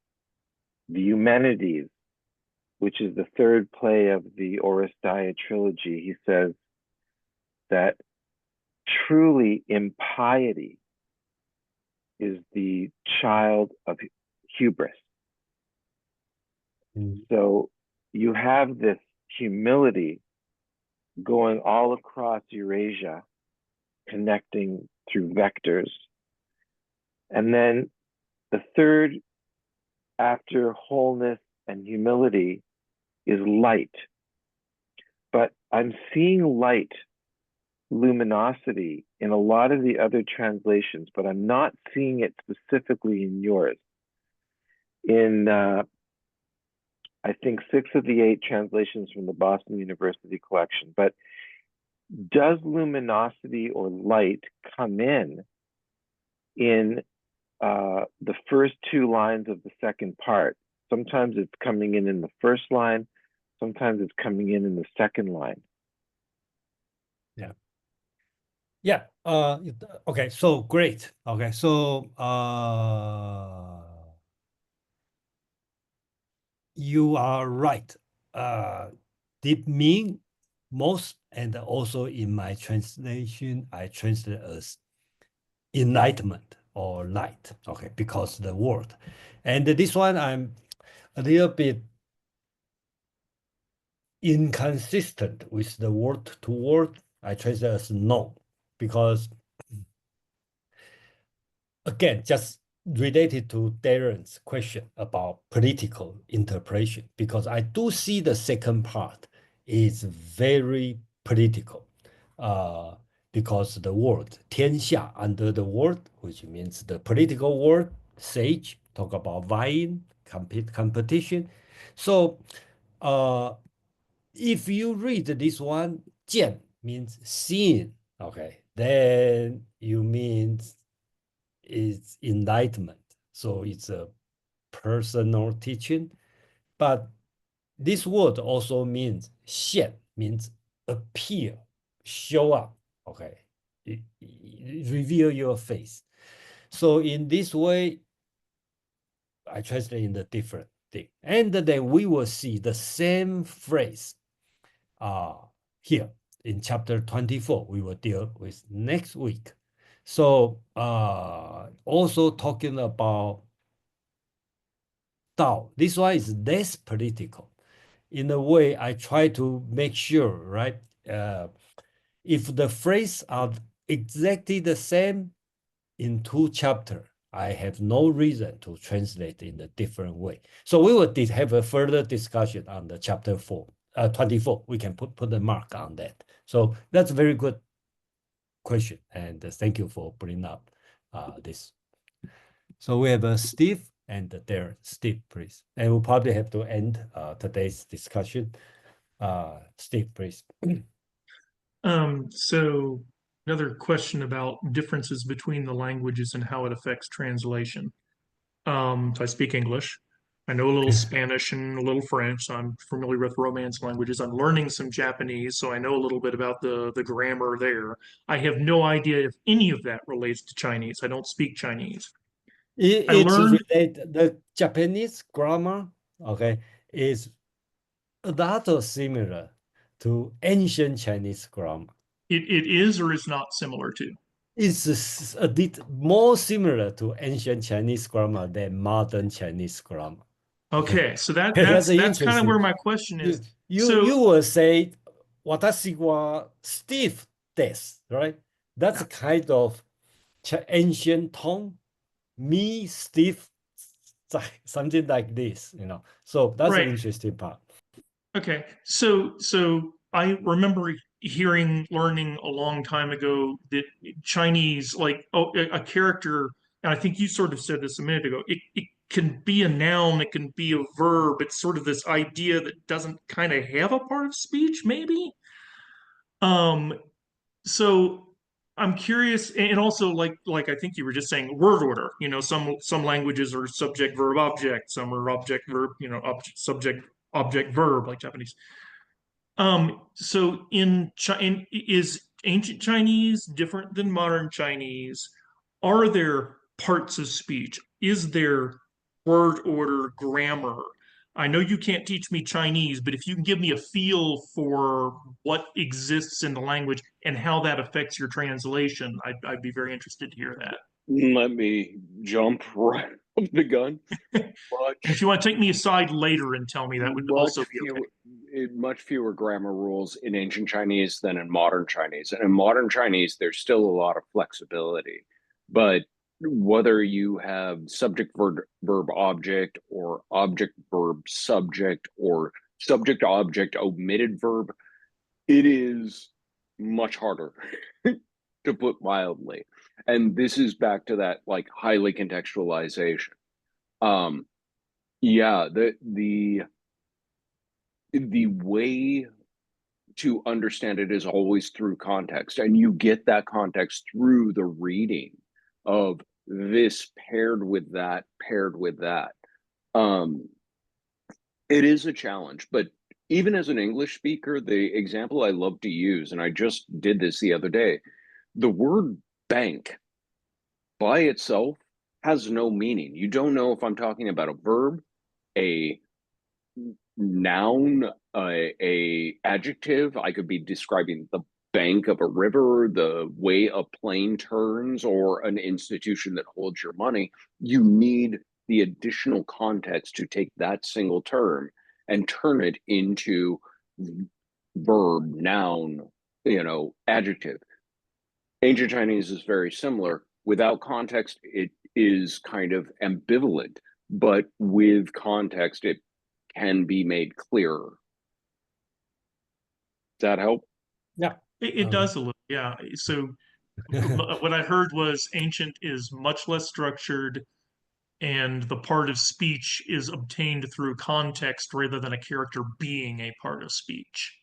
the Eumenides, which is the third play of the Oresteia trilogy, he says that truly impiety is the child of hubris. So you have this humility going all across Eurasia, connecting through vectors. And then the third, after wholeness and humility, is light. But I'm seeing light, luminosity, in a lot of the other translations, but I'm not seeing it specifically in yours. In I think 6 of the 8 translations from the Boston University collection. But does luminosity or light come in the first 2 lines of the second part? Sometimes it's coming in the first line, sometimes it's coming in the second line. Yeah. Okay. So great. Okay. So you are right. Deep mean most, and also in my translation, I translate as enlightenment or light. Okay, because the word, and this one I'm a little bit inconsistent with the word to word. I translate as no, because again, just related to Darren's question about political interpretation, because I do see the second part is very political, because the word 天下 under the word, which means the political word, sage, talk about vying, competition. So if you read this one, 见 means seeing, okay, then you mean it's enlightenment. So it's a personal teaching. But this word also means 现, means appear, show up, okay, reveal your face. So in this way, I translate in the different thing. And then we will see the same phrase here in chapter 24. We will deal with next week. So also talking about Tao. This one is less political. In a way, I try to make sure, right? If the phrase are exactly the same in 2 chapters, I have no reason to translate in a different way. So we will have a further discussion on the chapter 24. We can put the mark on that. So that's a very good question, and thank you for bringing up this. So we have Steve and Darren. Steve, please. And we'll probably have to end today's discussion. Steve, please. So another question about differences between the languages and how it affects translation. So I speak English. I know a little Spanish and a little French, so I'm familiar with Romance languages. I'm learning some Japanese, so I know a little bit about the grammar there. I have no idea if any of that relates to Chinese. I don't speak Chinese. It's related. The Japanese grammar, okay, is a lot similar to ancient Chinese grammar. It is or is not similar to? It's a bit more similar to ancient Chinese grammar than modern Chinese grammar. Okay, so That's that's kind of interesting. where my question is. You will say watashi wa stiff desu, right? That's a kind of ancient tone. Me stiff, something like this, you know. So that's the right. interesting part. Okay, so I remember learning a long time ago that Chinese, like a character, and I think you sort of said this a minute ago. It can be a noun, it can be a verb. It's sort of this idea that doesn't kind of have a part of speech, maybe. Um, so I'm curious, and also like I think you were just saying word order. You know, some languages are subject verb object, some are object verb, you know, subject object verb like Japanese. So is ancient Chinese different than modern Chinese? Are there parts of speech? Is there word order, grammar? I know you can't teach me Chinese, but if you can give me a feel for what exists in the language and how that affects your translation, I'd be very interested to hear that. Let me jump right off the gun. And if you want to take me aside later and tell me, that would also Much be okay. fewer, much fewer grammar rules in ancient Chinese than in modern Chinese. And in modern Chinese, there's still a lot of flexibility. But whether you have subject verb object or object verb subject or subject object omitted verb, it is much harder to put mildly. And this is back to that like highly contextualization. Yeah, the way to understand it is always through context, and you get that context through the reading of this paired with that paired with that. It is a challenge, but even as an English speaker, the example I love to use, and I just did this the other day, the word bank by itself has no meaning. You don't know if I'm talking about a verb, a noun, a adjective. I could be describing the bank of a river, the way a plane turns, or an institution that holds your money. You need the additional context to take that single term and turn it into verb, noun, adjective. Ancient Chinese is very similar. Without context, it is kind of ambivalent, but with context, it can be made clearer. Does that help? Yeah. It does a little, yeah. So what I heard was ancient is much less structured, and the part of speech is obtained through context rather than a character being a part of speech.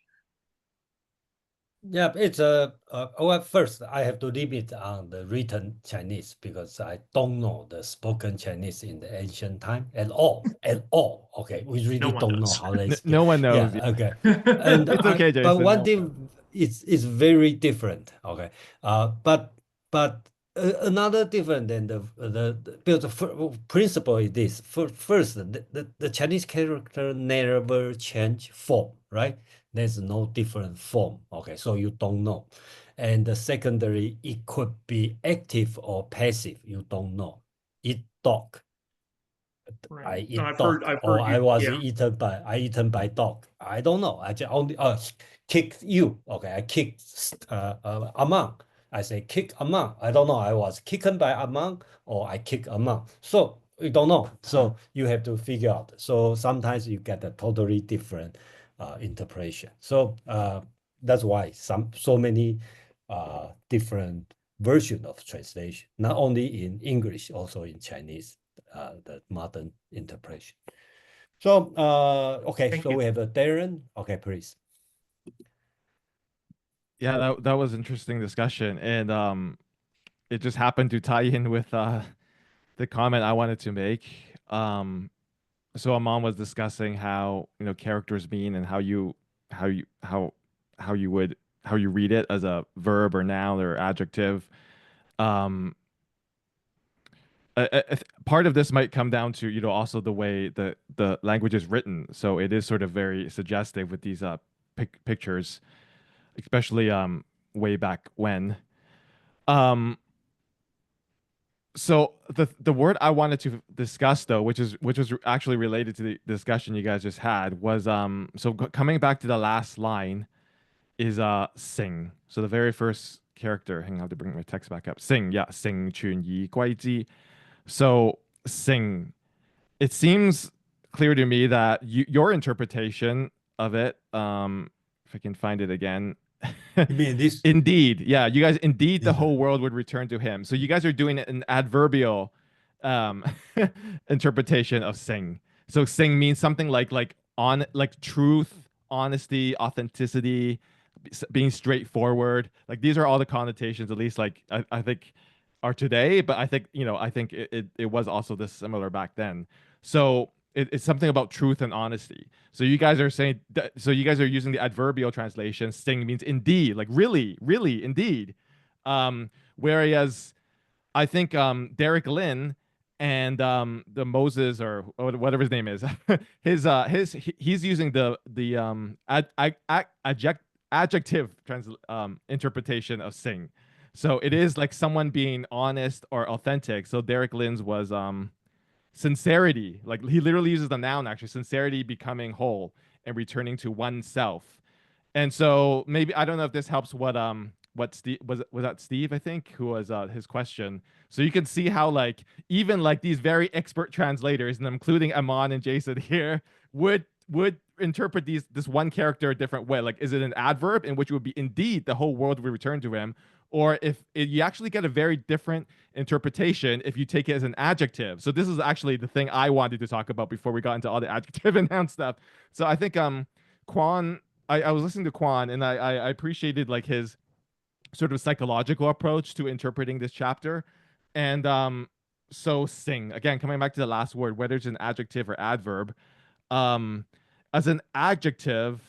Yeah, it's well, first I have to limit on the written Chinese because I don't know the spoken Chinese in the ancient time at all, at all. Okay, we No really one don't know does. how they speak. No one knows. Yeah, okay. And It's okay, but Jason. one thing is very different. Okay, but another different than because the principle is this. First, the Chinese character never change form, right? There's no different form. Okay, so you don't know. And the secondary, it could be active or passive. You don't know. Eat dog. I Right. eat I've dog, or heard I you, was yeah. eaten by dog. I don't know. I just only kick you. Okay, I kicked Amang. I say kick Amang. I don't know. I was kicked by Amang or I kick Amang. So you don't know. So you have to figure out. So sometimes you get a totally different interpretation. So that's why so many different version of translation, not only in English, also in Chinese, the modern interpretation. So, okay, Thank so you. we have a Darren. Okay, please. Yeah, that was interesting discussion, and it just happened to tie in with the comment I wanted to make. So Amon was discussing how characters mean and how you how you would how you read it as a verb or noun or adjective. Um, Part of this might come down to also the way the language is written. So it is sort of very suggestive with these pictures, especially way back when. Um, so the word I wanted to discuss though, which was actually related to the discussion you guys just had, was so coming back to the last line is sing. So the very first character, hang on, I have to bring my text back up. Sing, yeah, sing 全以歸之. So sing. It seems clear to me that your interpretation of it, if I can find it again. You mean this? Indeed, yeah, you guys, indeed, the This whole world would return to him. So you guys are doing an adverbial um interpretation of sing. So sing means something like on, like truth, honesty, authenticity, being straightforward. Like these are all the connotations, at least like I think are today, but I think, I think it was also this similar back then. So it's something about truth and honesty. So you guys are saying that, so you guys are using the adverbial translation. Sing means indeed, like really, really, indeed. Whereas I think Derek Lin and the Moses, or whatever his name is, he's using the adjective interpretation of sing. So it is like someone being honest or authentic. So Derek Lin's was sincerity. Like he literally uses the noun actually, sincerity, becoming whole and returning to oneself. And so maybe I don't know if this helps what Steve was that Steve, I think, who was his question. So you can see how like even like these very expert translators, and including Amon and Jason here, would interpret this one character a different way. Like, is it an adverb in which it would be indeed the whole world would return to him, or if you actually get a very different interpretation if you take it as an adjective. So this is actually the thing I wanted to talk about before we got into all the adjective and noun stuff. So I think Quan, I was listening to Quan, and I appreciated like his sort of psychological approach to interpreting this chapter. And so sing, again, coming back to the last word, whether it's an adjective or adverb, as an adjective,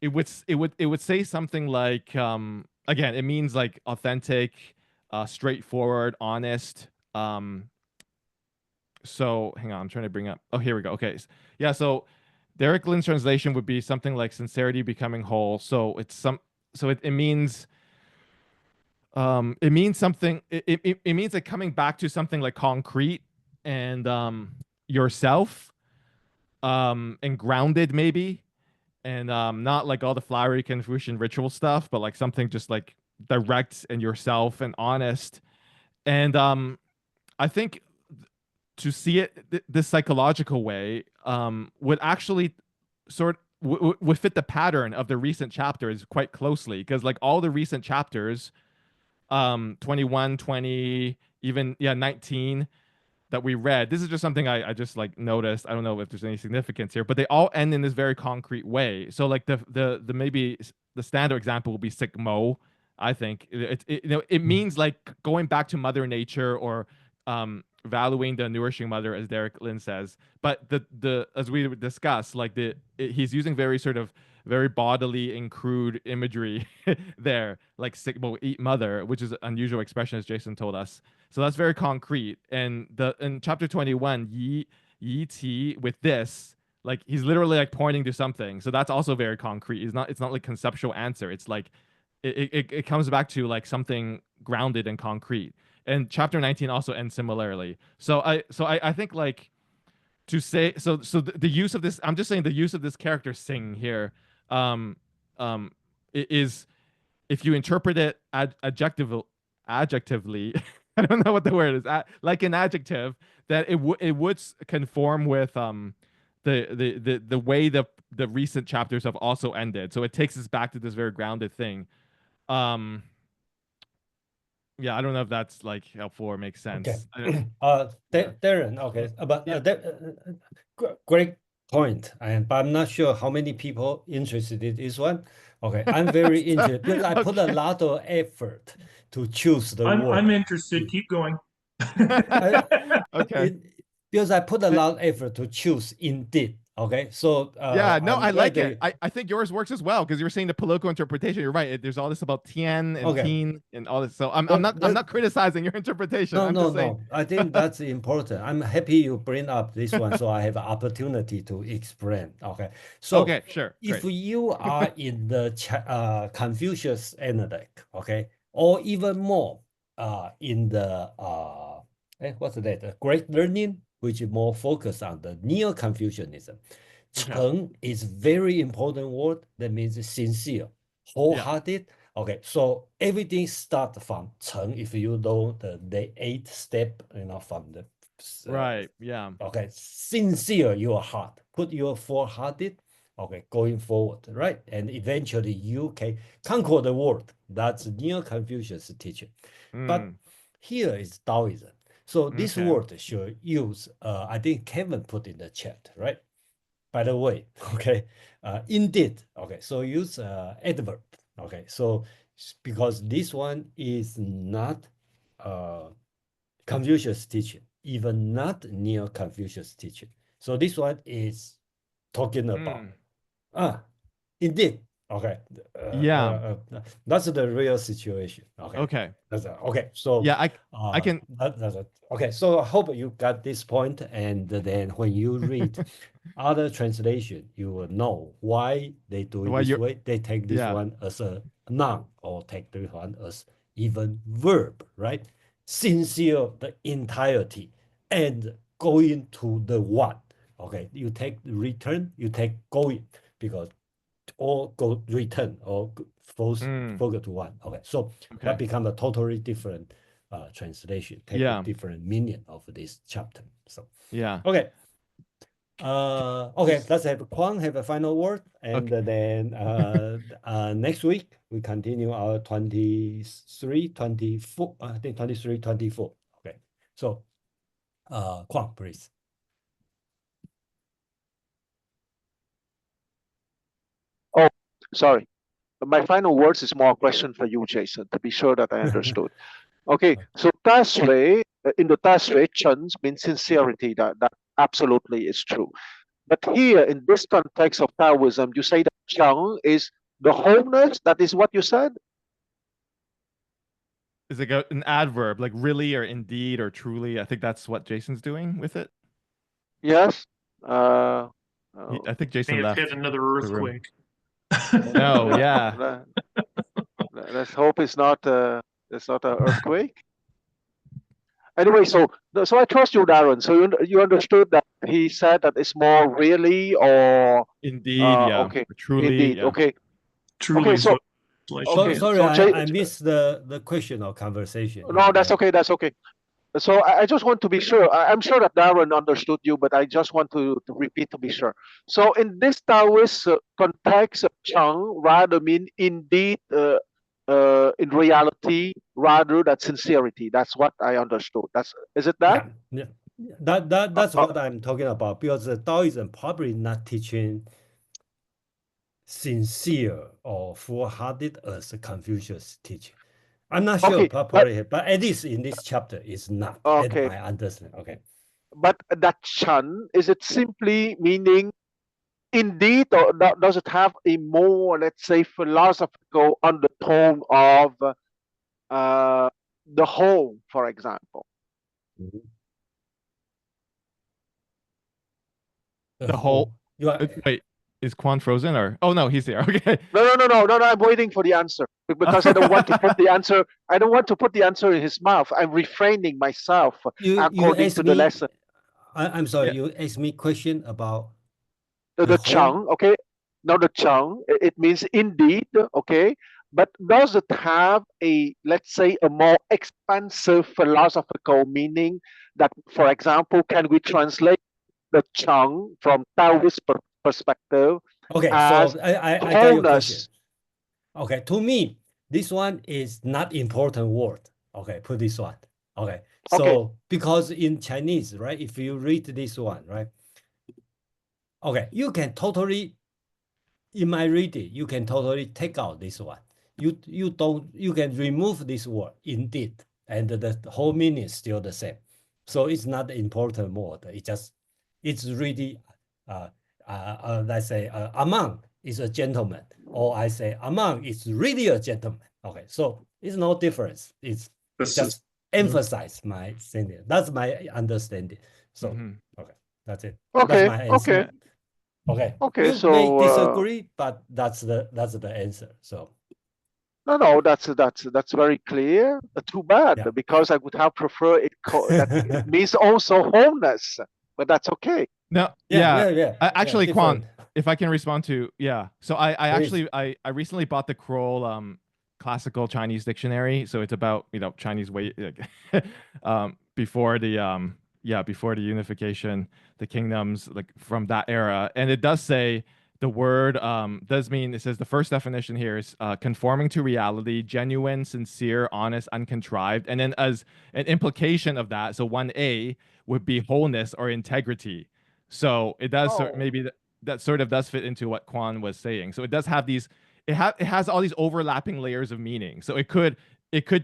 it would say something like again, it means like authentic, straightforward, honest. So hang on, I'm trying to bring up. Oh, here we go. Okay, yeah. So Derek Lin's translation would be something like sincerity becoming whole. So it's some. So it means. It means something. It means like coming back to something like concrete and yourself, and grounded maybe, and not like all the flowery Confucian ritual stuff, but like something just like direct and yourself and honest. And I think to see it this psychological way would actually would fit the pattern of the recent chapters quite closely, because like all the recent chapters, 21, 20, even 19 that we read, this is just something I just like noticed. I don't know if there's any significance here, but they all end in this very concrete way. So like the maybe the standard example will be sick mo. I think it means like going back to Mother Nature, or valuing the nourishing mother, as Derek Lin says. But the as we discussed, like he's using very sort of very bodily and crude imagery there, like sick mo, eat mother, which is an unusual expression, as Jason told us. So that's very concrete. And in chapter 21, Yi Ti, with this, like he's literally like pointing to something. So that's also very concrete. It's not like conceptual answer. It's like it comes back to like something grounded and concrete. And chapter 19 also ends similarly. So I think like to say, so the use of this, I'm just saying the use of this character sing here um is, if you interpret it adjectively, I don't know what the word is, like an adjective, that it would conform with the way the recent chapters have also ended. So it takes us back to this very grounded thing. Yeah, I don't know if that's like helpful or makes sense. Okay. Yeah. Darren, okay, but great point, but I'm not sure how many people interested in this one. Okay, I'm very interested because I put a lot of effort to choose the I'm word. interested. Keep going. Okay. Because I put a lot of effort to choose indeed. Okay, so yeah, no, I'm I like glad it. I think yours works as well, because you were saying the political interpretation. You're right. There's all this about Tian and Okay. Teen and all this. So I'm not criticizing your interpretation. I'm just saying. I think that's important. I'm happy you bring up this one, so I have an opportunity to explain. Okay, so Okay, sure. if Great. you are in the Confucius analytic, okay, or even more, in the what's that? Great learning, which is more focused on the Neo-Confucianism. Cheng is very important word. That means sincere, wholehearted. Okay, so everything starts from Cheng. If you know the 8 step, from the Right. Yeah. okay, sincere your heart, put your full-hearted. Okay, going forward, right? And eventually you can conquer the world. That's Neo-Confucius teaching. But here is Taoism. So this word should use, I think Kevin put in the chat, right? By the way, okay, indeed, okay, so use adverb, okay, so because this one is not Confucius teaching, even not Neo-Confucius teaching. So this one is talking about, indeed, okay, that's the real situation. Okay, Okay. Okay, so yeah, I can. Okay, so I hope you got this point, and then when you read other translation, you will know why they do it Why this you're- way. They take this one as a noun or take this one as even verb, right? Sincere the entirety and going to the one. Okay, you take return, you take going, because or go return or focus to one. Okay, so that becomes a totally different translation, take a different meaning of this chapter. So okay. Okay, let's have Kwang have a final word, and then next week we continue our 23, 24, I think 23, 24. Okay, so Kwang, please. Oh, sorry. My final words is more a question for you, Jason, to be sure that I understood. Okay, so Tashui, in the Tashui, Chen means sincerity. That absolutely is true. But here, in this context of Taoism, you say that Cheng is the wholeness. That is what you said? Is it an adverb, like really or indeed or truly? I think that's what Jason's doing with it. Yes. I think Jason left. Hit another earthquake. No, yeah. Let's hope it's not an earthquake. Anyway, so I trust you, Darren. So you understood that he said that it's more really or indeed, yeah. Okay, Truly, indeed, yeah. okay. Truly, okay, so sorry, so I missed the question or conversation. No, that's okay. That's okay. So I just want to be sure. I'm sure that Darren understood you, but I just want to repeat to be sure. So in this Taoist context, Cheng rather mean indeed, in reality, rather than sincerity. That's what I understood. Is it that? Yeah. That's what I'm talking about, because the Taoism probably not teaching sincere or full-hearted as Confucius teaching. I'm not sure, probably, but at least in this chapter, it's not. Okay. I understand. Okay. But that Chan, is it simply meaning indeed, or does it have a more, let's say, philosophical undertone of the whole, for example? The whole. Wait, is Quan frozen or? Oh no, he's there. Okay. No. I'm waiting for the answer because I don't want to put the answer. I don't want to put the answer in his mouth. I'm refraining myself according to the lesson. I'm sorry. You asked me question about the Chang. Okay, now the Chang, it means indeed. Okay, but does it have a, let's say, a more expansive philosophical meaning? That, for example, can we translate the Chang from Taoist perspective? Okay, so I got your question. Okay, to me, this one is not important word. Okay, put this one. Okay, so because in Chinese, right, if you read this one, right, okay, you can totally, in my reading, you can totally take out this one. You can remove this word indeed, and the whole meaning is still the same. So it's not important word. It's really, let's say, among is a gentleman, or I say among is really a gentleman. Okay, so it's no difference. It's just emphasize my sentence. That's my understanding. So okay, that's it. That's my answer. Okay. Okay. You so may disagree, but that's the answer. So No, that's very clear. Too bad, Yeah. because I would have preferred that it means also wholeness, but that's okay. No, actually, Quan, if I can respond to, so I actually I recently bought the Kroll classical Chinese dictionary, so it's about Chinese way before the before the unification, the kingdoms, like from that era, and it does say the word does mean, it says the first definition here is conforming to reality, genuine, sincere, honest, uncontrived, and then as an implication of that, so 1A would be wholeness or integrity. So it does maybe that sort of does fit into what Quan was saying. So it does have these, it has all these overlapping layers of meaning. So it could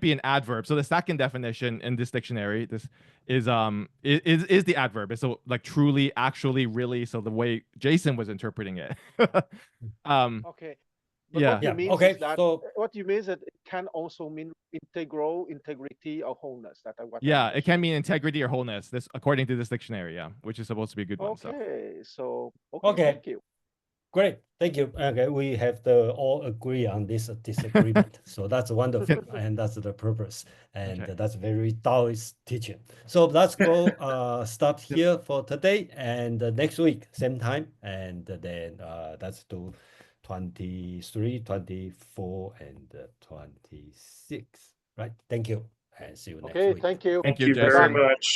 be an adverb. So the second definition in this dictionary, this is the adverb. So like truly, actually, really. So the way Jason was interpreting it. Okay. But what you mean is that what you mean is that it can also mean integrity, or wholeness. That it can mean integrity or wholeness. This, according to this dictionary, which is supposed to be a good one. Okay, so okay. Thank you. Great, thank you. Okay, we have to all agree on this disagreement. So that's wonderful, and that's the purpose, and that's very Taoist teaching. So let's go stop here for today, and next week same time, and then that's to 23, 24, and 26. Right. Thank you, and see you next week. Thank you. Thank you very much.